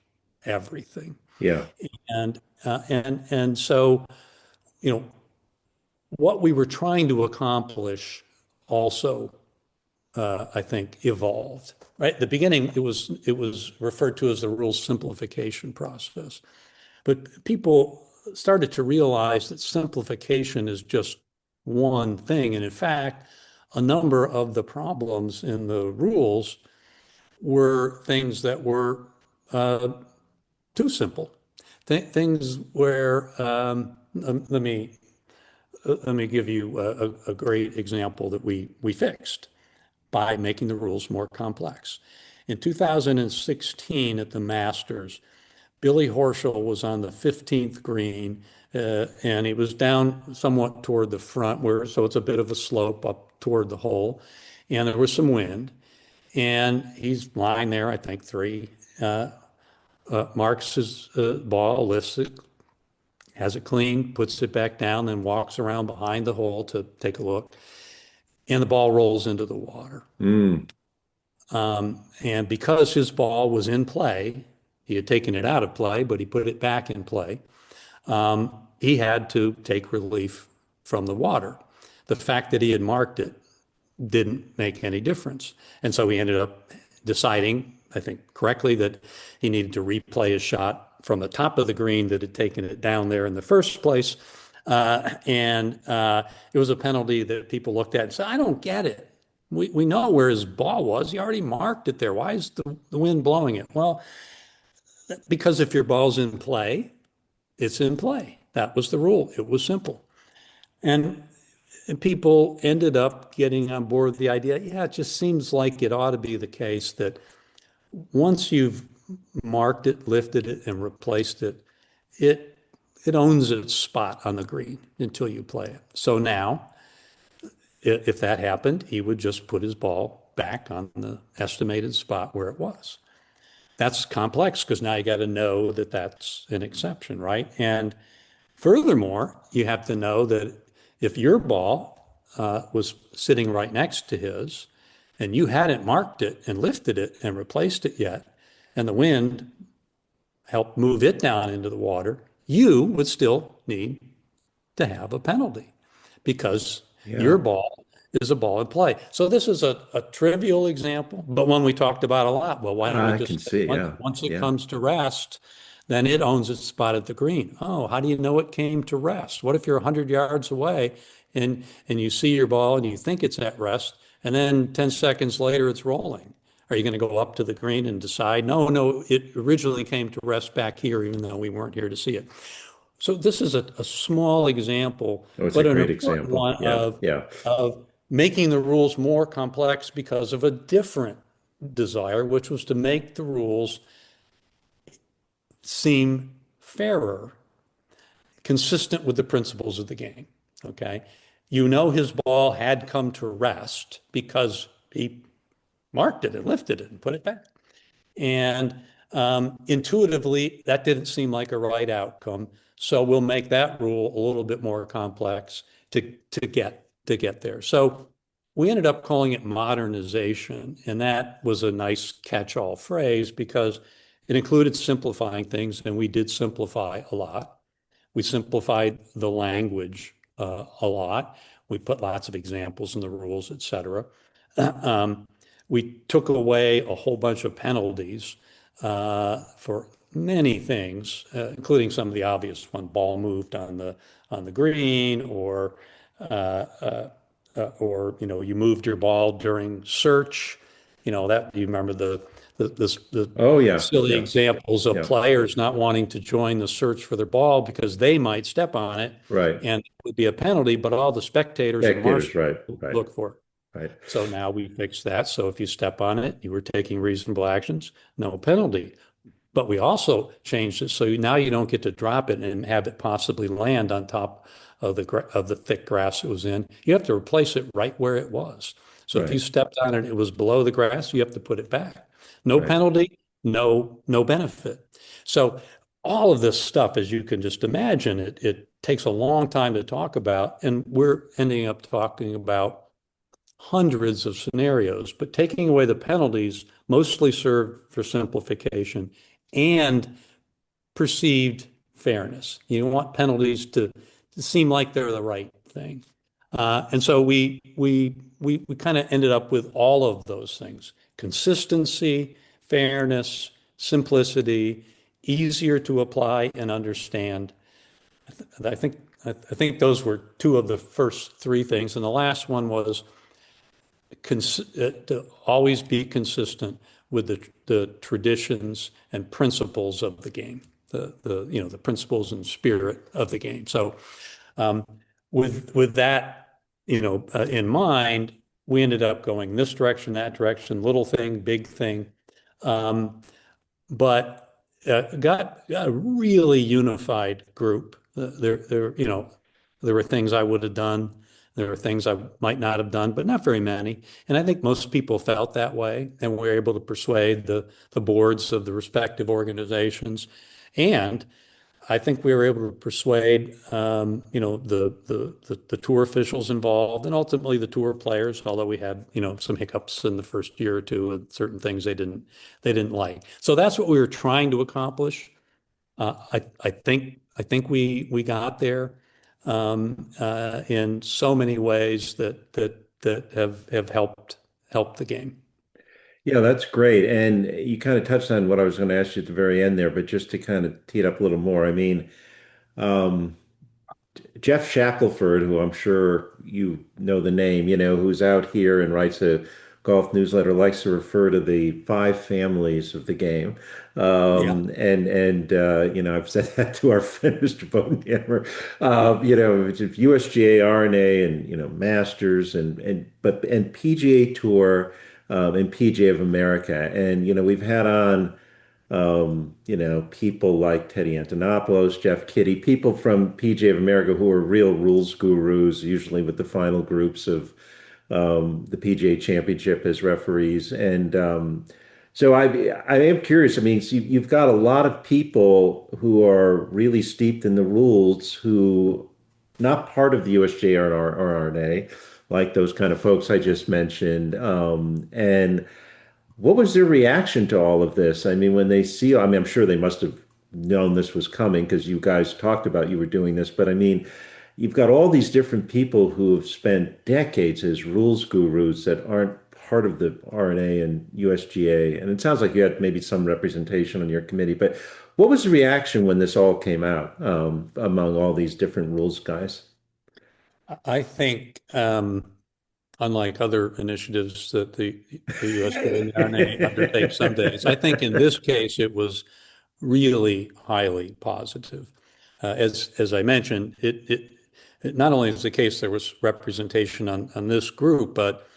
everything. Yeah. And so, what we were trying to accomplish also, I think, evolved. Right at the beginning, it was referred to as the rules simplification process, but people started to realize that simplification is just one thing, and in fact, a number of the problems in the rules were things that were too simple. Things where let me give you a great example that we fixed by making the rules more complex. In 2016 at the Masters, Billy Horschel was on the 15th green, and he was down somewhat toward the front, so it's a bit of a slope up toward the hole, and there was some wind, and he's lying there, I think 3, marks his ball, lifts it, has it cleaned, puts it back down, then walks around behind the hole to take a look, and the ball rolls into the water. And because his ball was in play, he had taken it out of play, but he put it back in play, he had to take relief from the water. The fact that he had marked it didn't make any difference. And so he ended up deciding, I think correctly, that he needed to replay his shot from the top of the green that had taken it down there in the first place. And it was a penalty that people looked at and said, I don't get it. We know where his ball was. He already marked it there. Why is the wind blowing it? Well, Because if your ball's in play, it's in play. That was the rule. It was simple. And, and people ended up getting on board with the idea, yeah, it just seems like it ought to be the case that once you've marked it, lifted it, and replaced it, it it owns its spot on the green until you play it. So now, if that happened, he would just put his ball back on the estimated spot where it was. That's complex because now you got to know that that's an exception, right? And furthermore, you have to know that if your ball was sitting right next to his and you hadn't marked it and lifted it and replaced it yet, and the wind helped move it down into the water, you would still need to have a penalty because Yeah, your ball is a ball in play. So this is a trivial example, but one we talked about a lot. Well, why don't we I can just, see. Yeah, once it yeah, comes to rest, then it owns its spot at the green. Oh, how do you know it came to rest? What if you're 100 yards away and you see your ball and you think it's at rest, and then 10 seconds later it's rolling? Are you going to go up to the green and decide, no, no, it originally came to rest back here, even though we weren't here to see it? So this is a small example, oh, it's a but an great important example. one Yeah, yeah, of making the rules more complex because of a different desire, which was to make the rules seem fairer, consistent with the principles of the game. Okay. You know, his ball had come to rest because he marked it and lifted it and put it back. And intuitively, that didn't seem like a right outcome. So we'll make that rule a little bit more complex to get there. So we ended up calling it modernization, and that was a nice catch-all phrase because it included simplifying things, and we did simplify a lot. We simplified the language a lot. We put lots of examples in the rules, et cetera. Um, we took away a whole bunch of penalties for many things, including some of the obvious one, ball moved on the green, or you moved your ball during search. That you remember the oh, yeah, silly yeah, examples of yeah. players not wanting to join the search for their ball because they might step on it Right. and it would be a penalty, but all the spectators and Spectators. marshals Right, right, look for it. right, So now we fixed that. So if you step on it, you were taking reasonable actions, no penalty. But we also changed it so now you don't get to drop it and have it possibly land on top of the thick grass it was in. You have to replace it right where it was. So if you right, stepped on it, and it was below the grass, you have to put it back. No right. penalty, no benefit. So all of this stuff, as you can just imagine, it takes a long time to talk about, and we're ending up talking about hundreds of scenarios, but taking away the penalties mostly served for simplification and perceived fairness. You want penalties to seem like they're the right thing. And so we kind of ended up with all of those things: consistency, fairness, simplicity, easier to apply and understand. I think those were two of the first three things, and the last one was to always be consistent with the traditions and principles of the game, the principles and spirit of the game. So with that in mind, we ended up going this direction, that direction, little thing, big thing, but got a really unified group. There were things I would have done. There are things I might not have done, but not very many. And I think most people felt that way, and we were able to persuade the boards of the respective organizations. And I think we were able to persuade, the tour officials involved, and ultimately the tour players. Although we had, some hiccups in the first year or two with certain things they didn't like. So that's what we were trying to accomplish. I think we got there in so many ways that have helped the game. Yeah, that's great. And you kind of touched on what I was going to ask you at the very end there, but just to kind of tee it up a little more, I mean, um, Jeff Shackelford, who I'm sure you know the name, who's out here and writes a golf newsletter likes to refer to the five families of the game. Yeah. I've said that to our friend Mr. Bodenhammer. It's USGA, R&A, and Masters, and PGA Tour, and PGA of America, and we've had on people like Teddy Antonopoulos, Jeff Kitty, people from PGA of America who are real rules gurus, usually with the final groups of the PGA Championship as referees. And so I am curious. I mean, so you've got a lot of people who are really steeped in the rules who not part of the USJ or RNA, like those kind of folks I just mentioned. And what was their reaction to all of this? I mean, when they see, I mean, I'm sure they must have known this was coming because you guys talked about you were doing this, but I mean, you've got all these different people who have spent decades as rules gurus that aren't part of the RNA and USGA. And it sounds like you had maybe some representation on your committee, but what was the reaction when this all came out among all these different rules guys? I think, unlike other initiatives that the USGA and the RNA undertake some days, I think in this case it was really highly positive. As I mentioned, it not only is the case there was representation on this group, but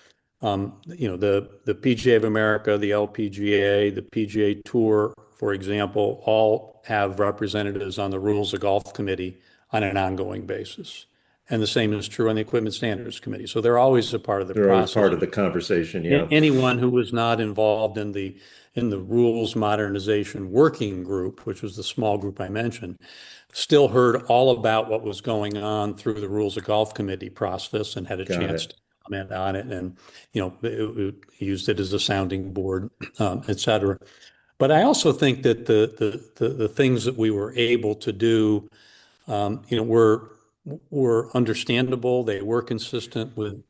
the PGA of America, the LPGA, the PGA Tour, for example, all have representatives on the Rules of Golf Committee on an ongoing basis. And the same is true on the Equipment Standards Committee. So they're always a part of the They're always process. part of the conversation, yeah. Anyone who was not involved in the rules modernization working group, which was the small group I mentioned, still heard all about what was going on through the Rules of Golf Committee process and had a Got chance it. to comment on it, and used it as a sounding board, et cetera. But I also think that the things that we were able to do, were understandable. They were consistent with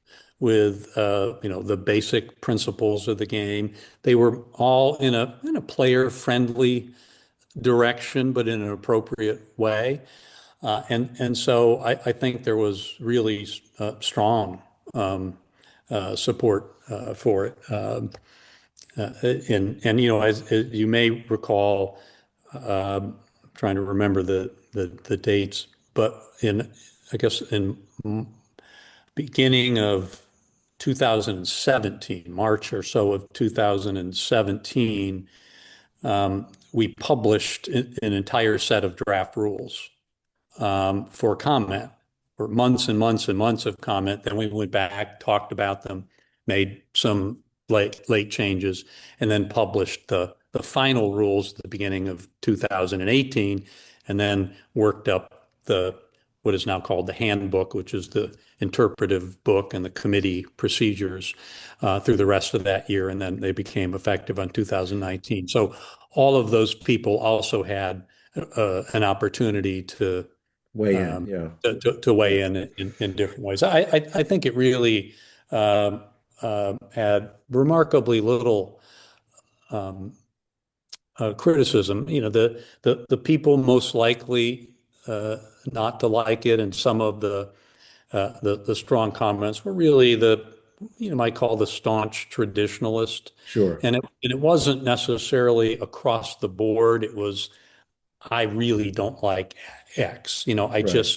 the basic principles of the game. They were all in a player friendly direction, but in an appropriate way. And so I think there was really strong support for it. And as you may recall, trying to remember the dates, but I guess in beginning of 2017, March or so of 2017, we published an entire set of draft rules for comment, for months and months and months of comment. Then we went back, talked about them, made some late changes, and then published the final rules at the beginning of 2018, and then worked up what is now called the handbook, which is the interpretive book and the committee procedures through the rest of that year, and then they became effective on 2019. So all of those people also had an opportunity to Weigh in, yeah. weigh in different ways. I think it really had remarkably little criticism. The people most likely not to like it, and some of the strong comments were really might call the staunch traditionalist, Sure. and it wasn't necessarily across the board. It was, I really don't like X. Right,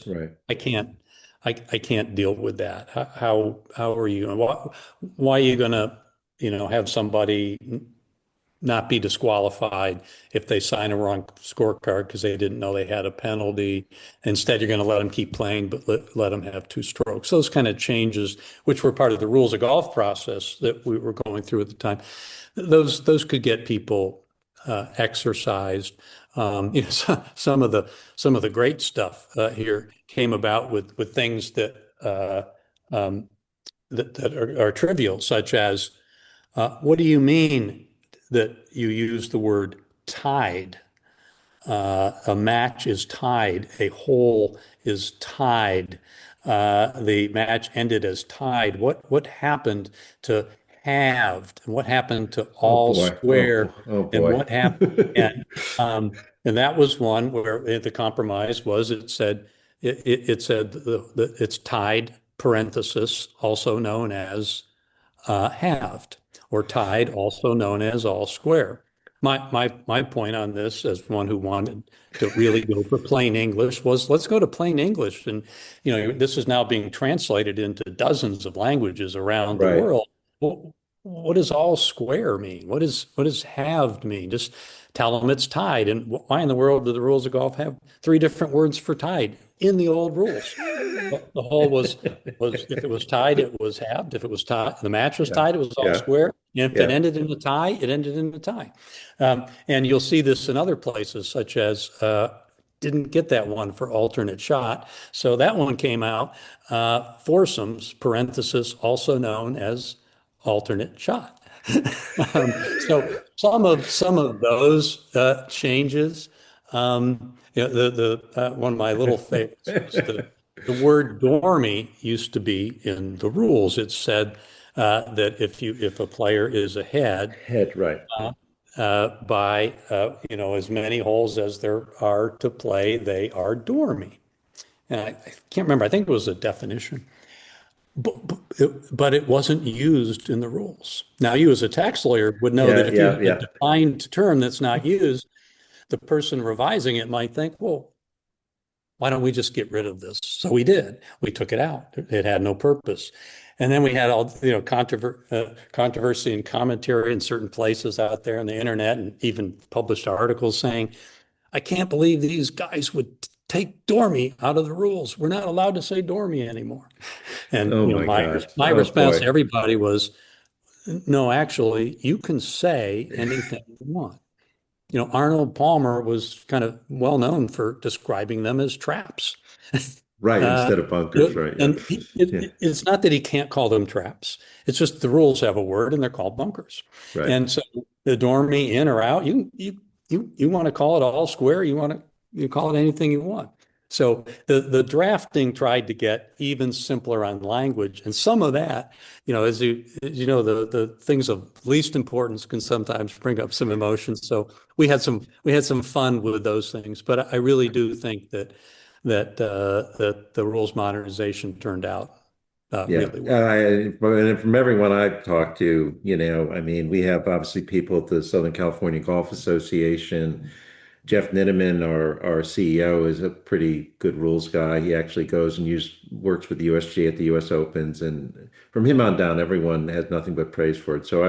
right. I can't deal with that. How are you? And why are you gonna, have somebody not be disqualified if they sign a wrong scorecard because they didn't know they had a penalty? Instead, you're going to let them keep playing, but let them have two strokes. Those kind of changes, which were part of the rules of golf process that we were going through at the time, those could get people exercised. Some of the great stuff here came about with things that are trivial, such as what do you mean that you use the word tied? A match is tied. A hole is tied. The match ended as tied. What happened to halved? And what happened to Oh all boy. square? Oh And boy. what happened? And that was one where the compromise was, it said it's tied, parenthesis, also known as halved, or tied, also known as all square. My point on this, as one who wanted to really go for plain English, was let's go to plain English. And this is now being translated into dozens of languages around the Right. world. Well, what does all square mean? What does halved mean? Just tell them it's tied. And why in the world do the rules of golf have three different words for tied in the old rules? The hole was if it was tied, it was halved. If it was tied, the match was Yeah. tied, it was all Yeah. square. And if it Yeah. ended in a tie, it ended in a tie. And you'll see this in other places, such as didn't get that one for alternate shot. So that one came out, foursomes, parenthesis, also known as alternate shot. So some of those changes. One of my little favorites was the word dormy used to be in the rules. It said that if a player is ahead Head, right. by as many holes as there are to play, they are dormy. And I can't remember. I think it was a definition. But it wasn't used in the rules. Now, you as a tax lawyer would know that Yeah. if you Yeah. have a Yeah. defined term that's not used, the person revising it might think, well, why don't we just get rid of this? So we did. We took it out. It had no purpose. And then we had all, controversy and commentary in certain places out there on the internet, and even published articles saying, I can't believe these guys would take dormy out of the rules. We're not allowed to say dormy anymore. And Oh my my God. my Oh response to boy. everybody was, no, actually, you can say anything you want. Arnold Palmer was kind of well known for describing them as traps. Right. Uh, Instead of bunkers. Right. Yeah. and Yeah. it's not that he can't call them traps. It's just the rules have a word and they're called bunkers. Right. And so the dormy in or out, you want to call it all square, you call it anything you want. So the drafting tried to get even simpler on language, and some of that, as you know, the things of least importance can sometimes bring up some emotions. So we had some fun with those things, but I really do think that the rules modernization turned out Yeah. really well. And from everyone I've talked to, I mean, we have obviously people at the Southern California Golf Association. Jeff Nineman, our CEO, is a pretty good rules guy. He actually goes and works with the USGA at the US Opens, and from him on down, everyone has nothing but praise for it. So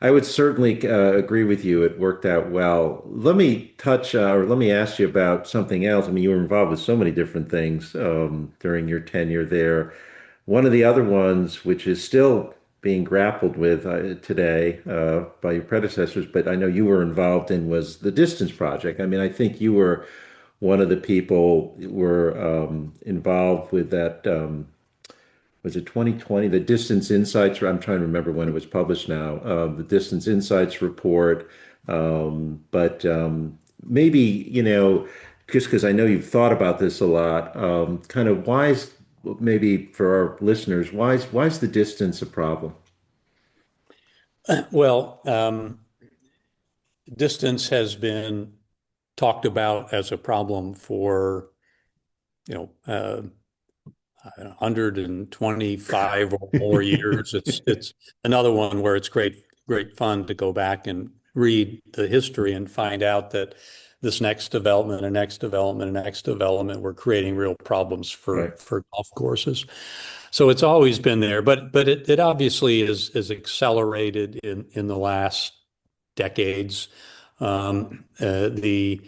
I would certainly agree with you. It worked out well. Let me let me ask you about something else. I mean, you were involved with so many different things during your tenure there. One of the other ones, which is still being grappled with today by your predecessors, but I know you were involved in, was the distance project. I mean, I think you were one of the people who were involved with that. Was it 2020? The Distance Insights, I'm trying to remember when it was published now, the Distance Insights report. But maybe, just because I know you've thought about this a lot, kind of maybe for our listeners, why is the distance a problem? Well, distance has been talked about as a problem for, you know, uh, 125 or more years. It's another one where it's great fun to go back and read the history and find out that this next development and next development and next development were creating real problems for Right. for golf courses. So it's always been there, but it obviously is accelerated in the last decades. The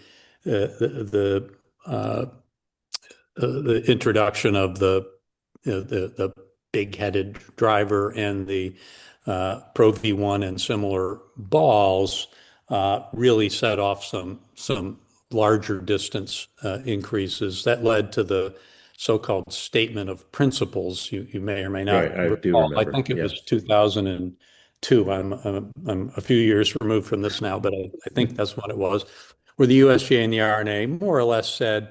introduction of the big-headed driver and the Pro V1 and similar balls really set off some larger distance increases that led to the so-called statement of principles. You may or may Right. not I do recall. I remember. think it Yeah. was 2002. I'm a few years removed from this now, but I think that's what it was, where the USGA and the R&A more or less said,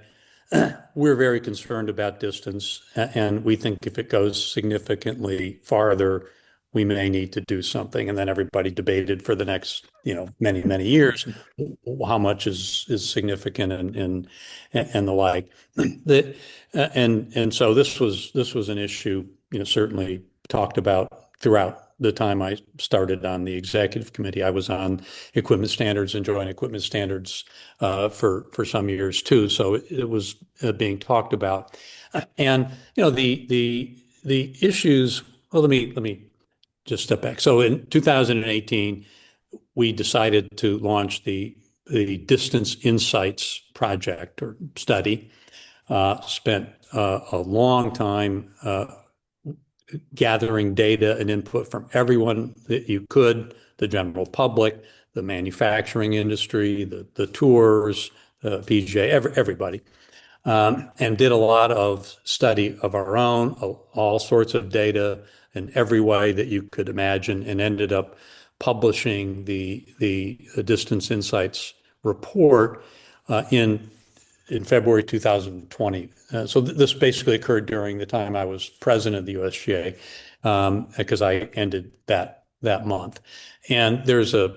we're very concerned about distance, and we think if it goes significantly farther, we may need to do something. And then everybody debated for the next, many, many years, how much is significant and the like. And so this was an issue, certainly talked about throughout the time I started on the executive committee. I was on equipment standards and joint equipment standards for some years too. So it was being talked about, and the issues. Well, let me just step back. So in 2018, we decided to launch the Distance Insights project or study. Spent a long time gathering data and input from everyone that you could, the general public, the manufacturing industry, the tours, PGA, everybody, and did a lot of study of our own, all sorts of data in every way that you could imagine, and ended up publishing the Distance Insights report in February 2020. So this basically occurred during the time I was president of the USGA, because I ended that month. And there's a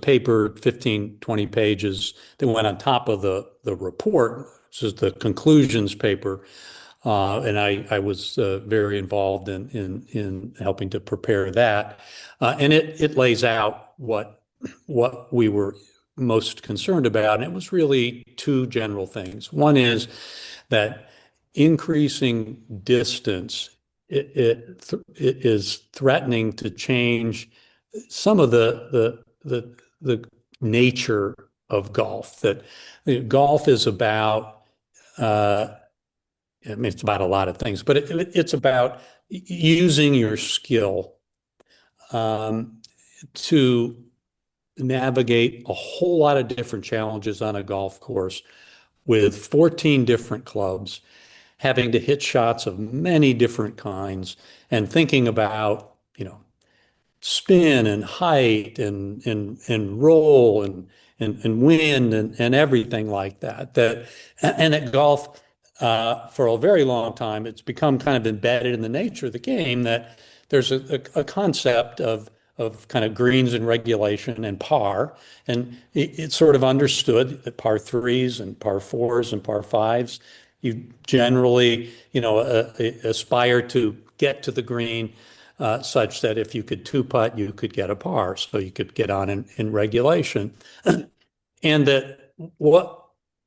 paper, 15, 20 pages, that went on top of the report. This is the conclusions paper. And I was very involved in helping to prepare that. And it lays out what we were most concerned about. And it was really two general things. One is that increasing distance it is threatening to change some of the nature of golf. That golf is about, I mean, it's about a lot of things, but it's about using your skill to navigate a whole lot of different challenges on a golf course with 14 different clubs, having to hit shots of many different kinds, and thinking about, spin and height and roll and wind and everything like that. And at golf, for a very long time, it's become kind of embedded in the nature of the game that there's a concept of kind of greens and regulation and par. And it's sort of understood that par threes and par fours and par fives, you generally, aspire to get to the green such that if you could two putt, you could get a par, so you could get on in regulation. And that what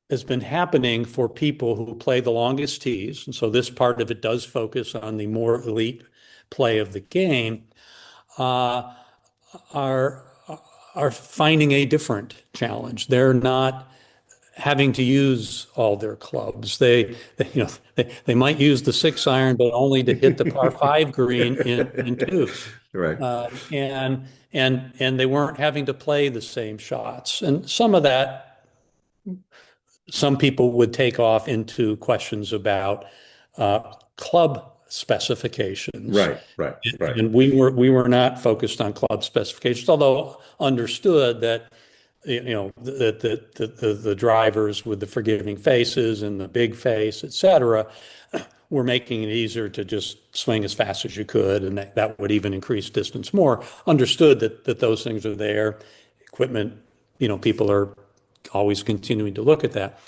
has been happening for people who play the longest tees, and so this part of it does focus on the more elite play of the game, are finding a different challenge. They're not having to use all their clubs. They might use the 6-iron, but only to hit the par 5 green in two. Right. And they weren't having to play the same shots. And some of that, some people would take off into questions about club specifications. Right. And we were not focused on club specifications, although understood that the drivers with the forgiving faces and the big face, et cetera, were making it easier to just swing as fast as you could, and that would even increase distance more. Understood that those things are there. Equipment, people are always continuing to look at that.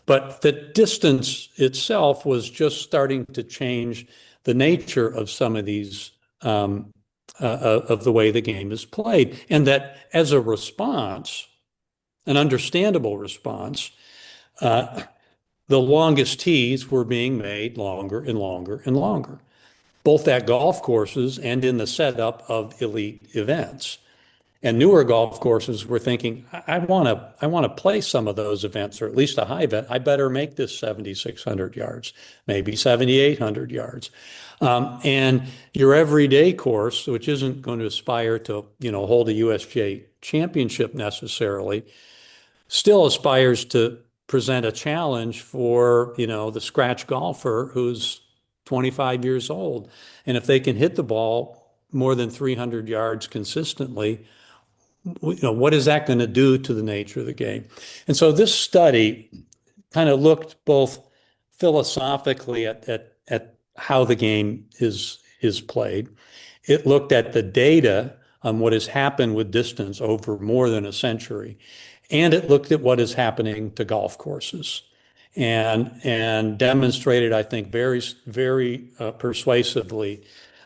But the distance itself was just starting to change the nature of some of these, of the way the game is played. And that as a response, an understandable response, the longest tees were being made longer and longer and longer, both at golf courses and in the setup of elite events. And newer golf courses were thinking, I want to play some of those events, or at least a high event. I better make this 7,600 yards, maybe 7,800 yards. And your everyday course, which isn't going to aspire to, hold a USGA championship necessarily, still aspires to present a challenge for, the scratch golfer who's 25 years old. And if they can hit the ball more than 300 yards consistently, what is that going to do to the nature of the game? And so this study kind of looked both philosophically at how the game is played. It looked at the data on what has happened with distance over more than a century. And it looked at what is happening to golf courses and demonstrated, I think, very, very persuasively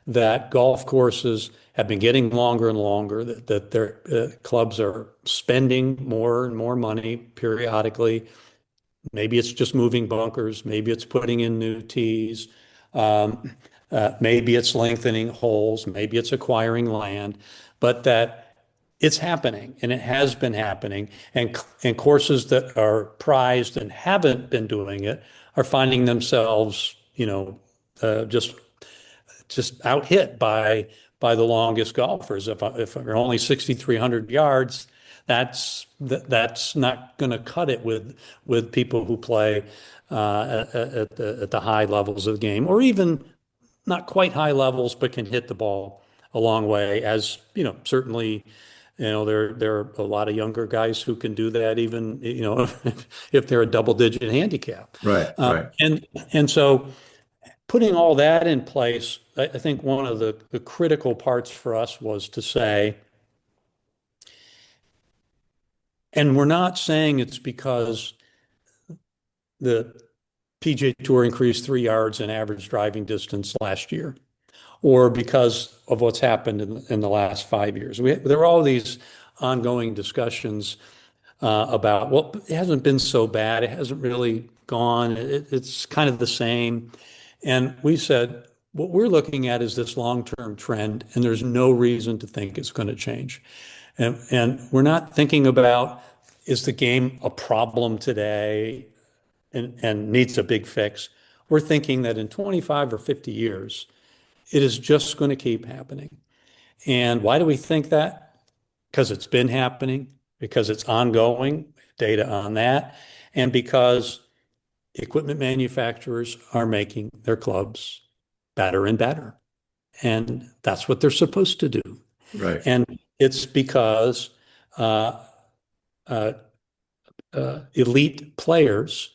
that golf courses have been getting longer and longer, that their clubs are spending more and more money periodically. Maybe it's just moving bunkers, maybe it's putting in new tees, maybe it's lengthening holes, maybe it's acquiring land, but that it's happening and it has been happening. And courses that are prized and haven't been doing it are finding themselves, just out hit by the longest golfers. If they're only 6,300 yards, that's not going to cut it with people who play at the high levels of the game, or even not quite high levels, but can hit the ball a long way. As certainly, there are a lot of younger guys who can do that, even if they're a double-digit handicap. Right, right. And so, putting all that in place, I think one of the critical parts for us was to say, and we're not saying it's because the PGA Tour increased 3 yards in average driving distance last year, or because of what's happened in the last 5 years. There are all these ongoing discussions about, well, it hasn't been so bad. It hasn't really gone. It's kind of the same. And we said, what we're looking at is this long-term trend, and there's no reason to think it's going to change. And we're not thinking about, is the game a problem today and needs a big fix? We're thinking that in 25 or 50 years, it is just going to keep happening. And why do we think that? Because it's been happening, because it's ongoing, data on that, and because equipment manufacturers are making their clubs better and better. And that's what they're supposed to do. Right. And it's because elite players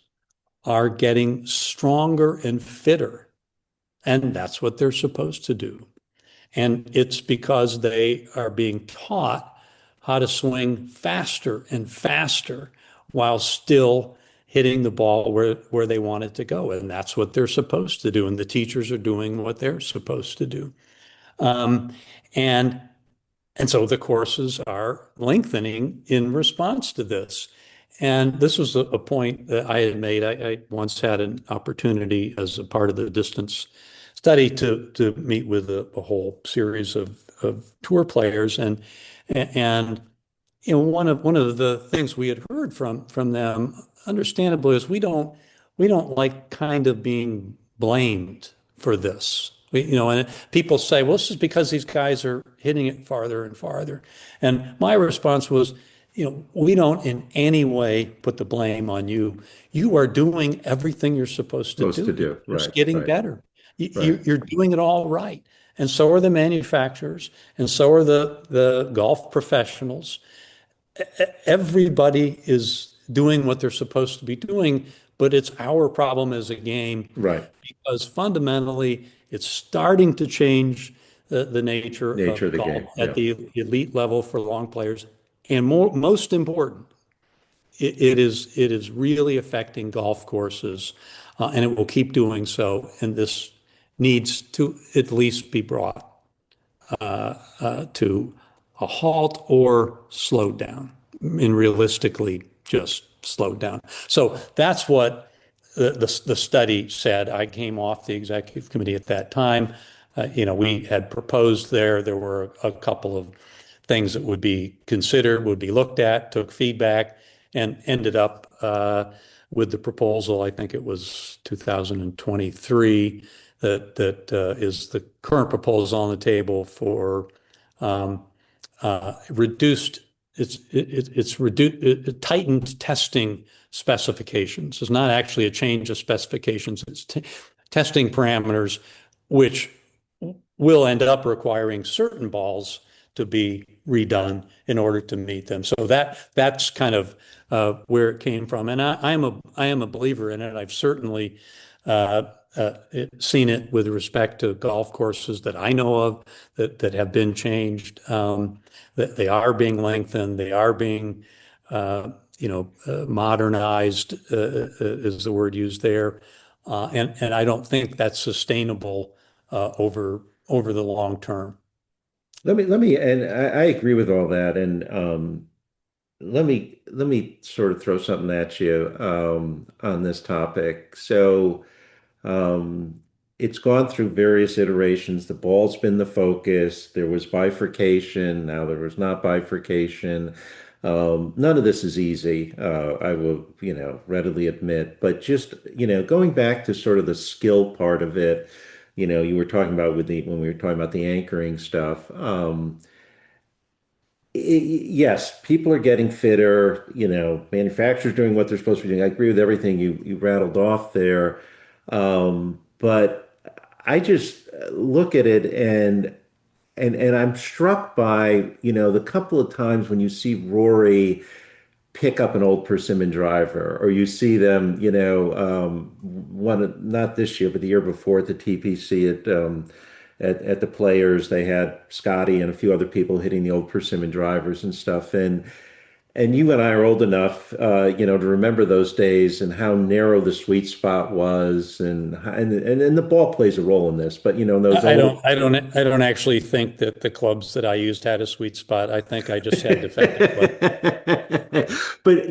are getting stronger and fitter. And that's what they're supposed to do. And it's because they are being taught how to swing faster and faster while still hitting the ball where they want it to go. And that's what they're supposed to do. And the teachers are doing what they're supposed to do. And so the courses are lengthening in response to this. And this was a point that I had made. I once had an opportunity as a part of the distance study to meet with a whole series of tour players. And one of the things we had heard from them, understandably, is we don't like kind of being blamed for this. And people say, well, this is because these guys are hitting it farther and farther. And my response was, we don't in any way put the blame on you. You are doing everything you're supposed to do. It's getting better. You're doing it all right. And so are the manufacturers, and so are the golf professionals. Everybody is doing what they're supposed to be doing, but it's our problem as a game. Right. Because fundamentally, it's starting to change the nature of the golf game. at the elite level for long players. And most important, it is really affecting golf courses, and it will keep doing so. And this needs to at least be brought to a halt or slowed down, and realistically just slowed down. So that's what the study said. I came off the executive committee at that time. We had proposed there were a couple of things that would be considered, would be looked at, took feedback, and ended up with the proposal. I think it was 2023 that is the current proposal on the table for tightened testing specifications. It's not actually a change of specifications. It's testing parameters, which will end up requiring certain balls to be redone in order to meet them. So that's kind of where it came from. And I am a believer in it. I've certainly seen it with respect to golf courses that I know of that have been changed, that they are being lengthened, they are being modernized, is the word used there. And I don't think that's sustainable over over the long term. And I agree with all that. And let me sort of throw something at you on this topic. So it's gone through various iterations. The ball's been the focus. There was bifurcation. Now there was not bifurcation. None of this is easy. I will, readily admit. But just, going back to sort of the skill part of it, you were talking about when we were talking about the anchoring stuff. Yes, people are getting fitter, manufacturers doing what they're supposed to be doing. I agree with everything you rattled off there. But I just look at it and I'm struck by, the couple of times when you see Rory pick up an old persimmon driver, or you see them, one not this year, but the year before at the TPC at the Players, they had Scotty and a few other people hitting the old persimmon drivers and stuff. And you and I are old enough, to remember those days and how narrow the sweet spot was, and the ball plays a role in this. But those old. I don't actually think that the clubs that I used had a sweet spot. I think I just had defective clubs. But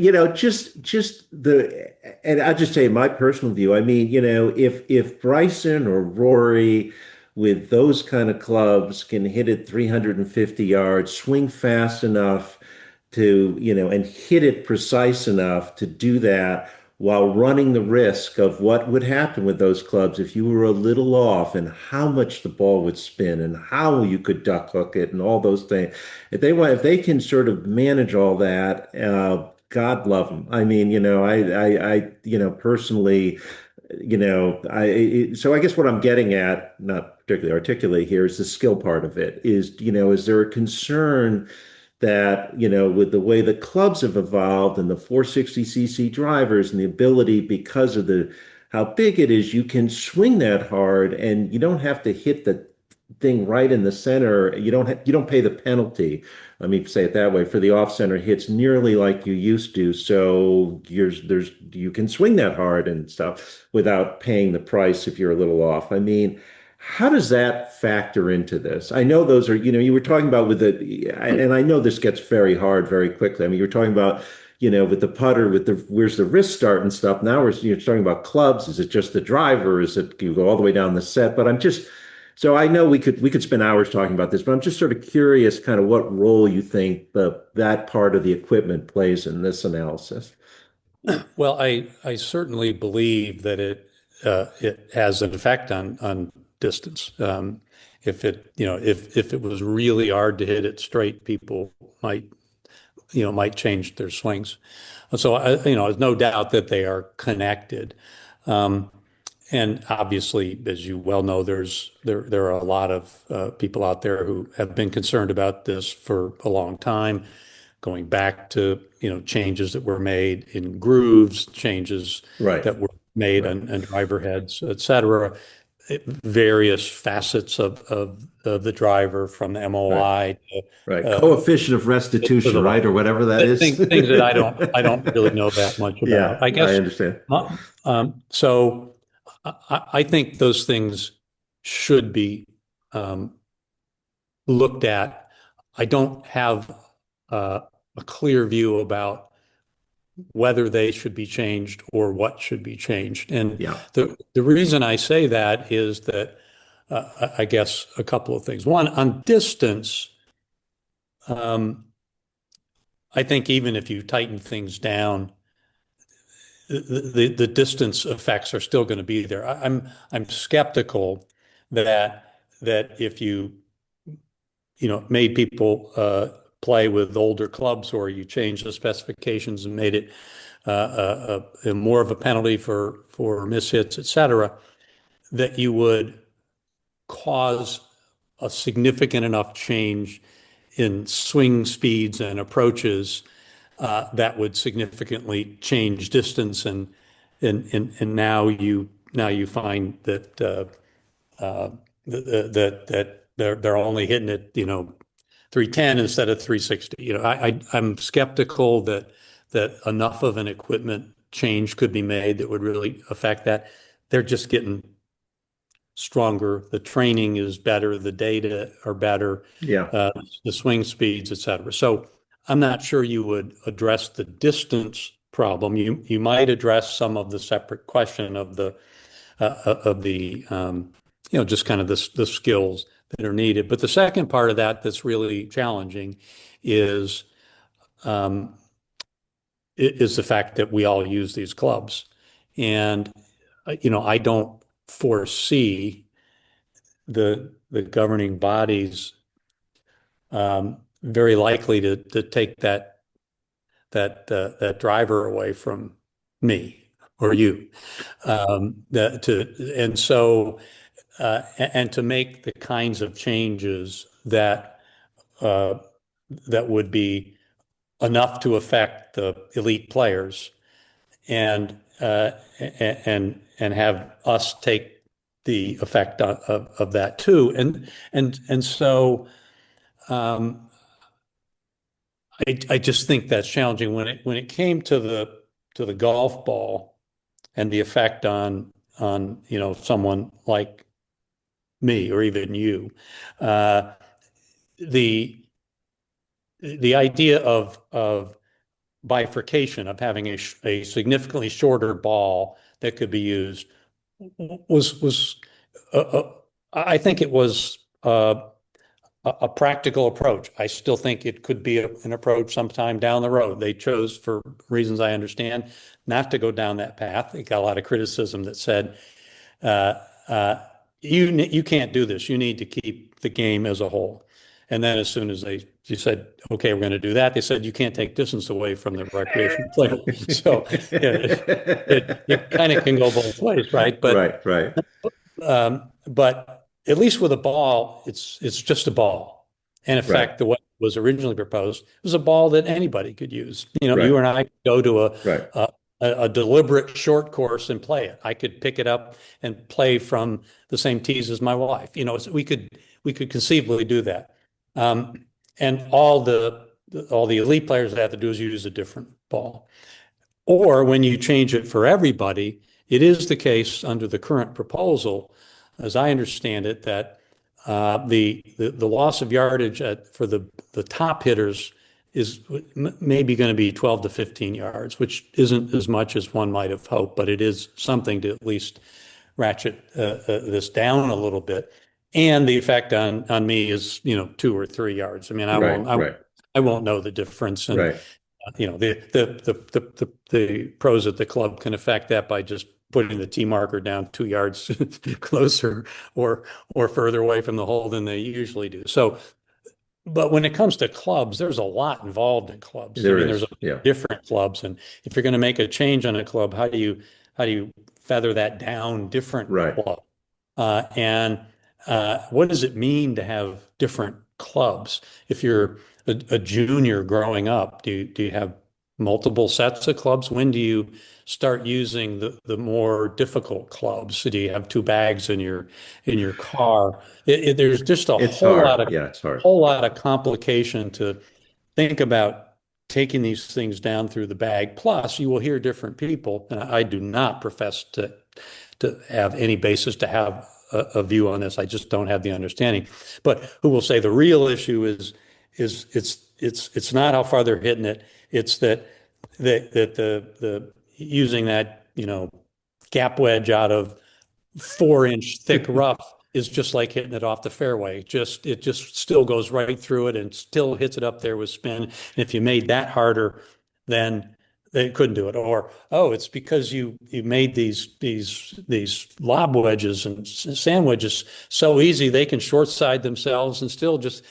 and I'll just tell you my personal view. I mean, if Bryson or Rory with those kind of clubs can hit it 350 yards, swing fast enough to, and hit it precise enough to do that while running the risk of what would happen with those clubs if you were a little off, and how much the ball would spin and how you could duck hook it and all those things. If they can sort of manage all that, God love them. I mean, personally, so I guess what I'm getting at, not particularly articulate here, is the skill part of it. Is there a concern that, with the way the clubs have evolved and the 460cc drivers and the ability, because of how big it is, you can swing that hard and you don't have to hit the thing right in the center. You don't pay the penalty. Let me say it that way, for the off center hits nearly like you used to. So you can swing that hard and stuff without paying the price if you're a little off. I mean, how does that factor into this? I know those are, you were talking about and I know this gets very hard very quickly. I mean, you're talking about, with the putter, where's the wrist start and stuff. Now you're talking about clubs. Is it just the driver? Is it, you go all the way down the set? But so I know we could spend hours talking about this, but I'm just sort of curious kind of what role you think that part of the equipment plays in this analysis. Well, I certainly believe that it has an effect on distance. If it was really hard to hit it straight, people might change their swings. So there's no doubt that they are connected. And obviously, as you well know, there are a lot of people out there who have been concerned about this for a long time, going back to changes that were made in grooves, changes Right. that were made on driver heads, et cetera, various facets of the driver, from the MOI to Right. Coefficient of restitution, right? Or whatever that is. things that I don't really know that much about. Yeah, I guess I understand. so. I think those things should be looked at. I don't have a clear view about whether they should be changed or what should be changed. And Yeah. the reason I say that is that I guess a couple of things. One, on distance, I think even if you tighten things down, the distance effects are still going to be there. I'm skeptical that if you made people play with older clubs, or you changed the specifications and made it more of a penalty for mishits, et cetera, that you would cause a significant enough change in swing speeds and approaches that would significantly change distance, and now you find that that they're only hitting it 310 instead of 360. I'm skeptical that enough of an equipment change could be made that would really affect that. They're just getting stronger, the training is better, the data are better, Yeah. the swing speeds, et cetera. So I'm not sure you would address the distance problem. You might address some of the separate question of the just kind of the skills that are needed. But the second part of that that's really challenging is um, is the fact that we all use these clubs, and I don't foresee the governing bodies very likely to take that driver away from me or you. And so and to make the kinds of changes uh, that would be enough to affect the elite players and and have us take the effect of that too. And so I just think that's challenging when it came to the golf ball and the effect on someone like me or even you. Uh, the the idea of bifurcation of having a significantly shorter ball that could be used was I think it was a practical approach. I still think it could be an approach sometime down the road. They chose, for reasons I understand, not to go down that path. It got a lot of criticism that said, uh, uh, you can't do this. You need to keep the game as a whole. And then as soon as you said, okay, we're going to do that, they said you can't take distance away from the recreational player. So it kind of can go both ways, right? Right, right, But at least with a ball, it's just a ball. And in right, fact, the way it was originally proposed was a ball that anybody could use. You right, and I could go to right, a deliberate short course and play it. I could pick it up and play from the same tees as my wife. So we could conceivably do that. And all the elite players have to do is use a different ball. Or when you change it for everybody, it is the case under the current proposal, as I understand it, that the loss of yardage for the top hitters is maybe going to be 12 to 15 yards, which isn't as much as one might have hoped, but it is something to at least ratchet this down a little bit. And the effect on me is 2 or 3 yards. I mean, right, right, I won't know the difference, and right, the pros at the club can affect that by just putting the tee marker down 2 yards closer or further away from the hole than they usually do. So, but when it comes to clubs, there's a lot involved in clubs. I there mean, is. there's Yeah. different clubs, and if you're going to make a change on a club, how do you feather that down different Right. club? And what does it mean to have different clubs? If you're a junior growing up, do you have multiple sets of clubs? When do you start using the more difficult clubs? Do you have two bags in your car? There's just a It's whole lot hard. of Yeah, it's hard. complication to think about taking these things down through the bag. Plus, you will hear different people, and I do not profess to have any basis to have a view on this. I just don't have the understanding. But who will say the real issue is it's not how far they're hitting it. It's that the using that gap wedge out of 4-inch thick rough is just like hitting it off the fairway. It just still goes right through it and still hits it up there with spin. And if you made that harder, then they couldn't do it. Or, oh, it's because you made these lob wedges and sand wedges so easy they can short side themselves and still just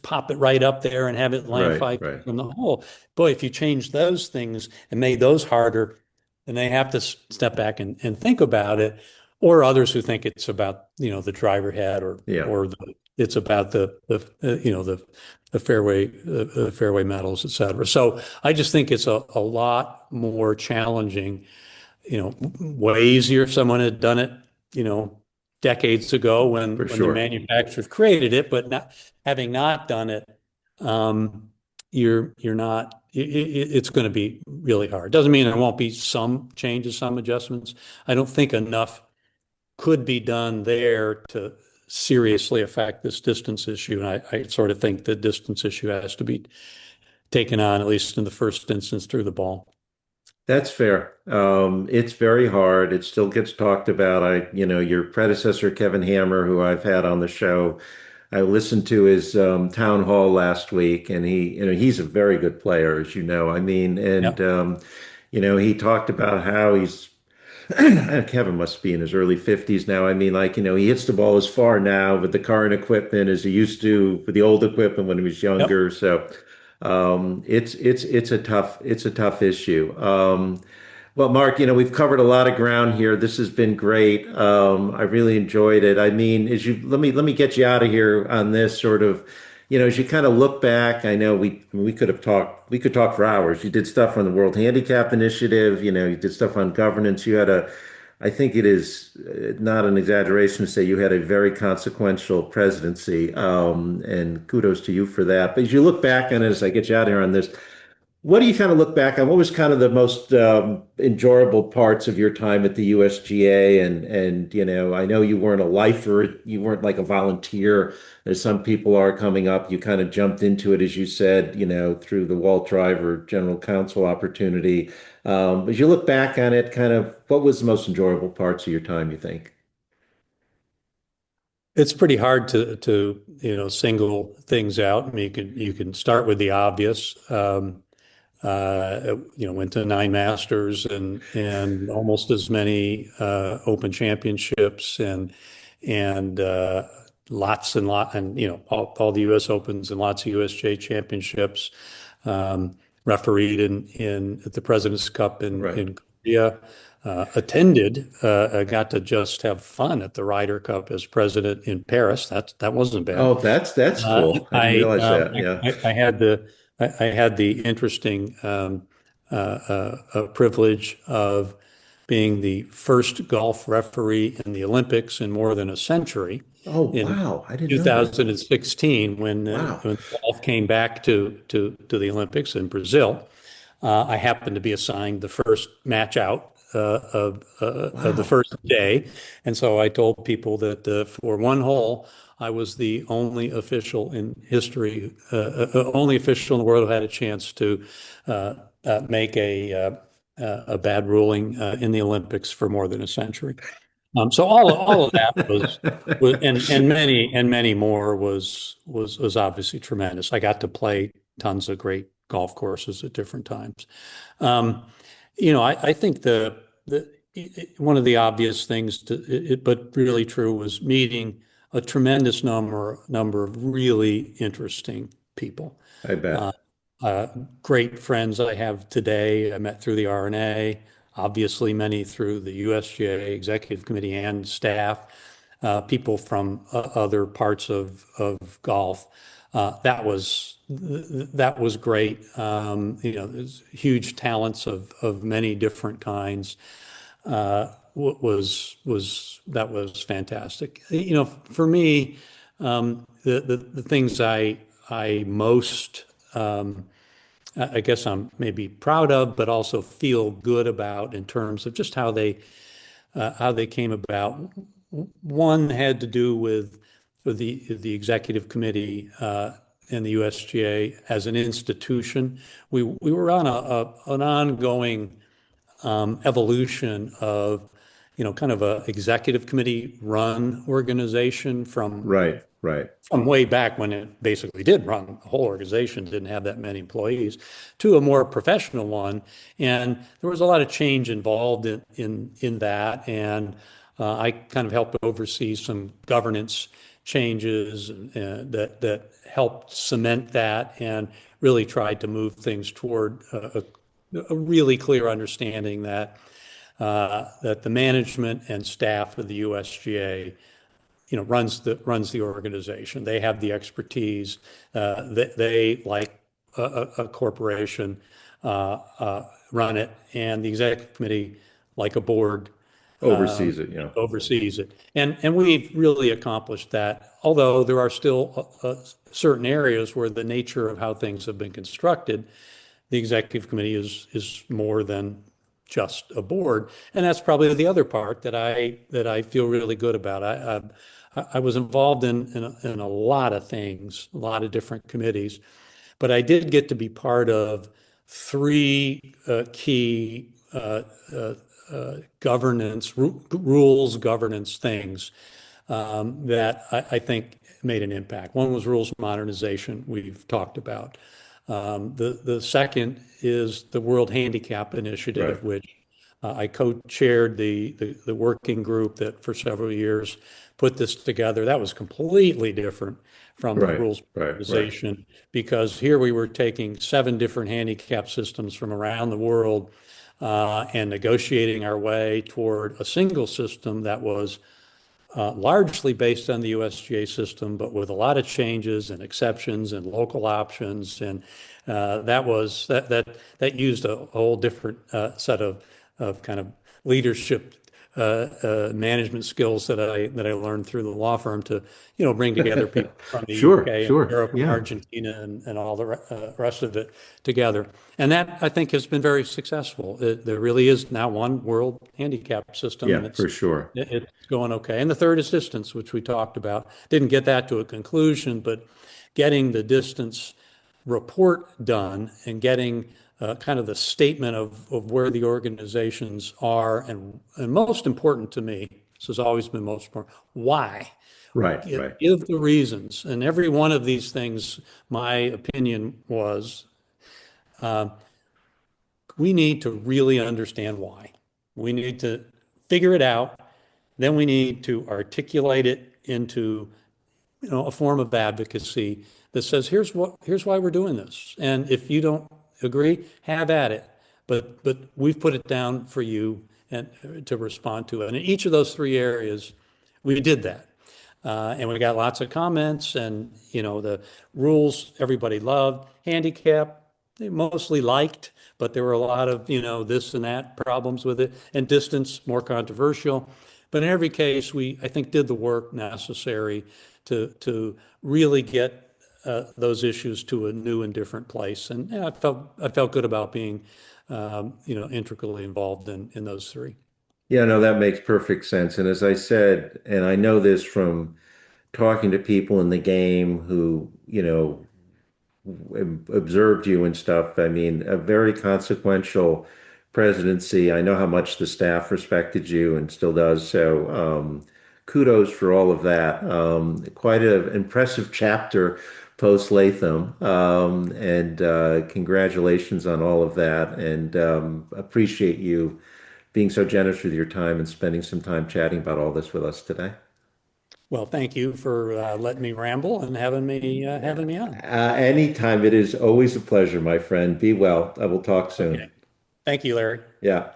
pop it right up there and have it land Right, 5 feet right. from the hole. Boy, if you change those things and made those harder, then they have to step back and think about it. Or others who think it's about the driver head Yeah. or it's about the fairway metals, et cetera. So I just think it's a lot more challenging. Way easier if someone had done it, decades ago For when the sure. manufacturers created it, but having not done it, um, you're not. It's going to be really hard. Doesn't mean there won't be some changes, some adjustments. I don't think enough could be done there to seriously affect this distance issue. And I sort of think the distance issue has to be taken on, at least in the first instance, through the ball. That's fair. It's very hard. It still gets talked about. Your predecessor, Kevin Hammer, who I've had on the show, I listened to his town hall last week, and he's a very good player, as you know. I mean, and Yep. he talked about how he's Kevin must be in his early 50s now. I mean, he hits the ball as far now with the current equipment as he used to with the old equipment when he was Yep. younger. So it's a tough issue. Well, Mark, we've covered a lot of ground here. This has been great. I really enjoyed it. I mean, let me get you out of here on this sort of, as you kind of look back. I know we could talk for hours. You did stuff on the World Handicap Initiative. You did stuff on governance. I think it is not an exaggeration to say you had a very consequential presidency, and kudos to you for that. But as you look back on it, as I get you out here on this, what do you kind of look back on? What was kind of the most enjoyable parts of your time at the USGA? And I know you weren't a lifer, you weren't like a volunteer, as some people are coming up. You kind of jumped into it, as you said, through the Walt Driver General Counsel opportunity. As you look back on it, kind of what was the most enjoyable parts of your time, you think? It's pretty hard to single things out. I mean, you can start with the obvious. Went to 9 Masters and almost as many Open Championships and lots and lot and all the U.S. Opens and lots of USJ Championships. Refereed in at the President's Cup Right. in Korea. Attended, got to just have fun at the Ryder Cup as president in Paris. That wasn't bad. Oh, that's cool. I didn't I, realize um, that. Yeah. I had I had the interesting privilege of being the first golf referee in the Olympics in more than a century Oh, in wow. I didn't know that. 2016 Wow. when golf came back to the Olympics in Brazil. I happened to be assigned the first match out of the Wow. first day. And so I told people that for one hole, I was the only official in history, only official in the world who had a chance to make a bad ruling in the Olympics for more than a century. So all of that was and many more was obviously tremendous. I got to play tons of great golf courses at different times. Um, I think one of the obvious things but really true was meeting a tremendous number of really interesting people. I Uh, bet. uh, Great friends I have today, I met through the RNA, obviously many through the USGA Executive Committee and staff, people from other parts of golf. That was great. There's huge talents of many different kinds. That was fantastic. For me, the things I most I guess I'm maybe proud of, but also feel good about in terms of just how they came about. One had to do with the executive committee and the USGA as an institution. We were on an ongoing evolution of kind of a executive committee run organization Right. Right. from way back when it basically did run the whole organization, didn't have that many employees, to a more professional one. And there was a lot of change involved in that. And I kind of helped oversee some governance changes that helped cement that and really tried to move things toward a really clear understanding that the management and staff of the USGA runs the organization. They have the expertise. They like a corporation, run it, and the executive committee, like a board, Oversees it. Yeah. oversees it. And we've really accomplished that. Although there are still certain areas where the nature of how things have been constructed, the executive committee is more than just a board. And that's probably the other part that I feel really good about. I was involved in a lot of things, a lot of different committees, but I did get to be part of three key rules governance things that I think made an impact. One was rules modernization, we've talked about. The second is the World Handicap Initiative, Right. which I co-chaired the working group that for several years put this together. That was completely different from the Right. rules Right. Right. modernization because here we were taking 7 different handicap systems from around the world and negotiating our way toward a single system that was largely based on the USGA system, but with a lot of changes and exceptions and local options. And that used a whole different set of kind of leadership management skills that I learned through the law firm to, bring together people from the Sure. UK and Sure. Europe and Yeah. Argentina and all the rest of it together. And that I think has been very successful. There really is now one world handicap system, Yeah. and For sure. it's going okay. And the third is distance, which we talked about. Didn't get that to a conclusion, but getting the distance report done and getting kind of the statement of where the organizations are, and most important to me, this has always been most important, why? Right. Right. Give the reasons. And every one of these things, my opinion was, we need to really understand why. We need to figure it out. Then we need to articulate it into, a form of advocacy that says, here's why we're doing this. And if you don't agree, have at it. But we've put it down for you and to respond to it. And in each of those 3 areas, we did that. And we got lots of comments, and the rules everybody loved. Handicap, they mostly liked, but there were a lot of this and that problems with it. And distance, more controversial. But in every case, we, I think, did the work necessary to really get those issues to a new and different place. And I felt good about being integrally involved in those three. Yeah. No, that makes perfect sense. And as I said, and I know this from talking to people in the game who, observed you and stuff. I mean, a very consequential presidency. I know how much the staff respected you and still does. So, kudos for all of that. Quite an impressive chapter post Latham. And congratulations on all of that. And appreciate you being so generous with your time and spending some time chatting about all this with us today. Well, thank you for letting me ramble and having me on. Anytime. It is always a pleasure, my friend. Be well. I will talk soon. Okay. Thank you, Larry. Yeah.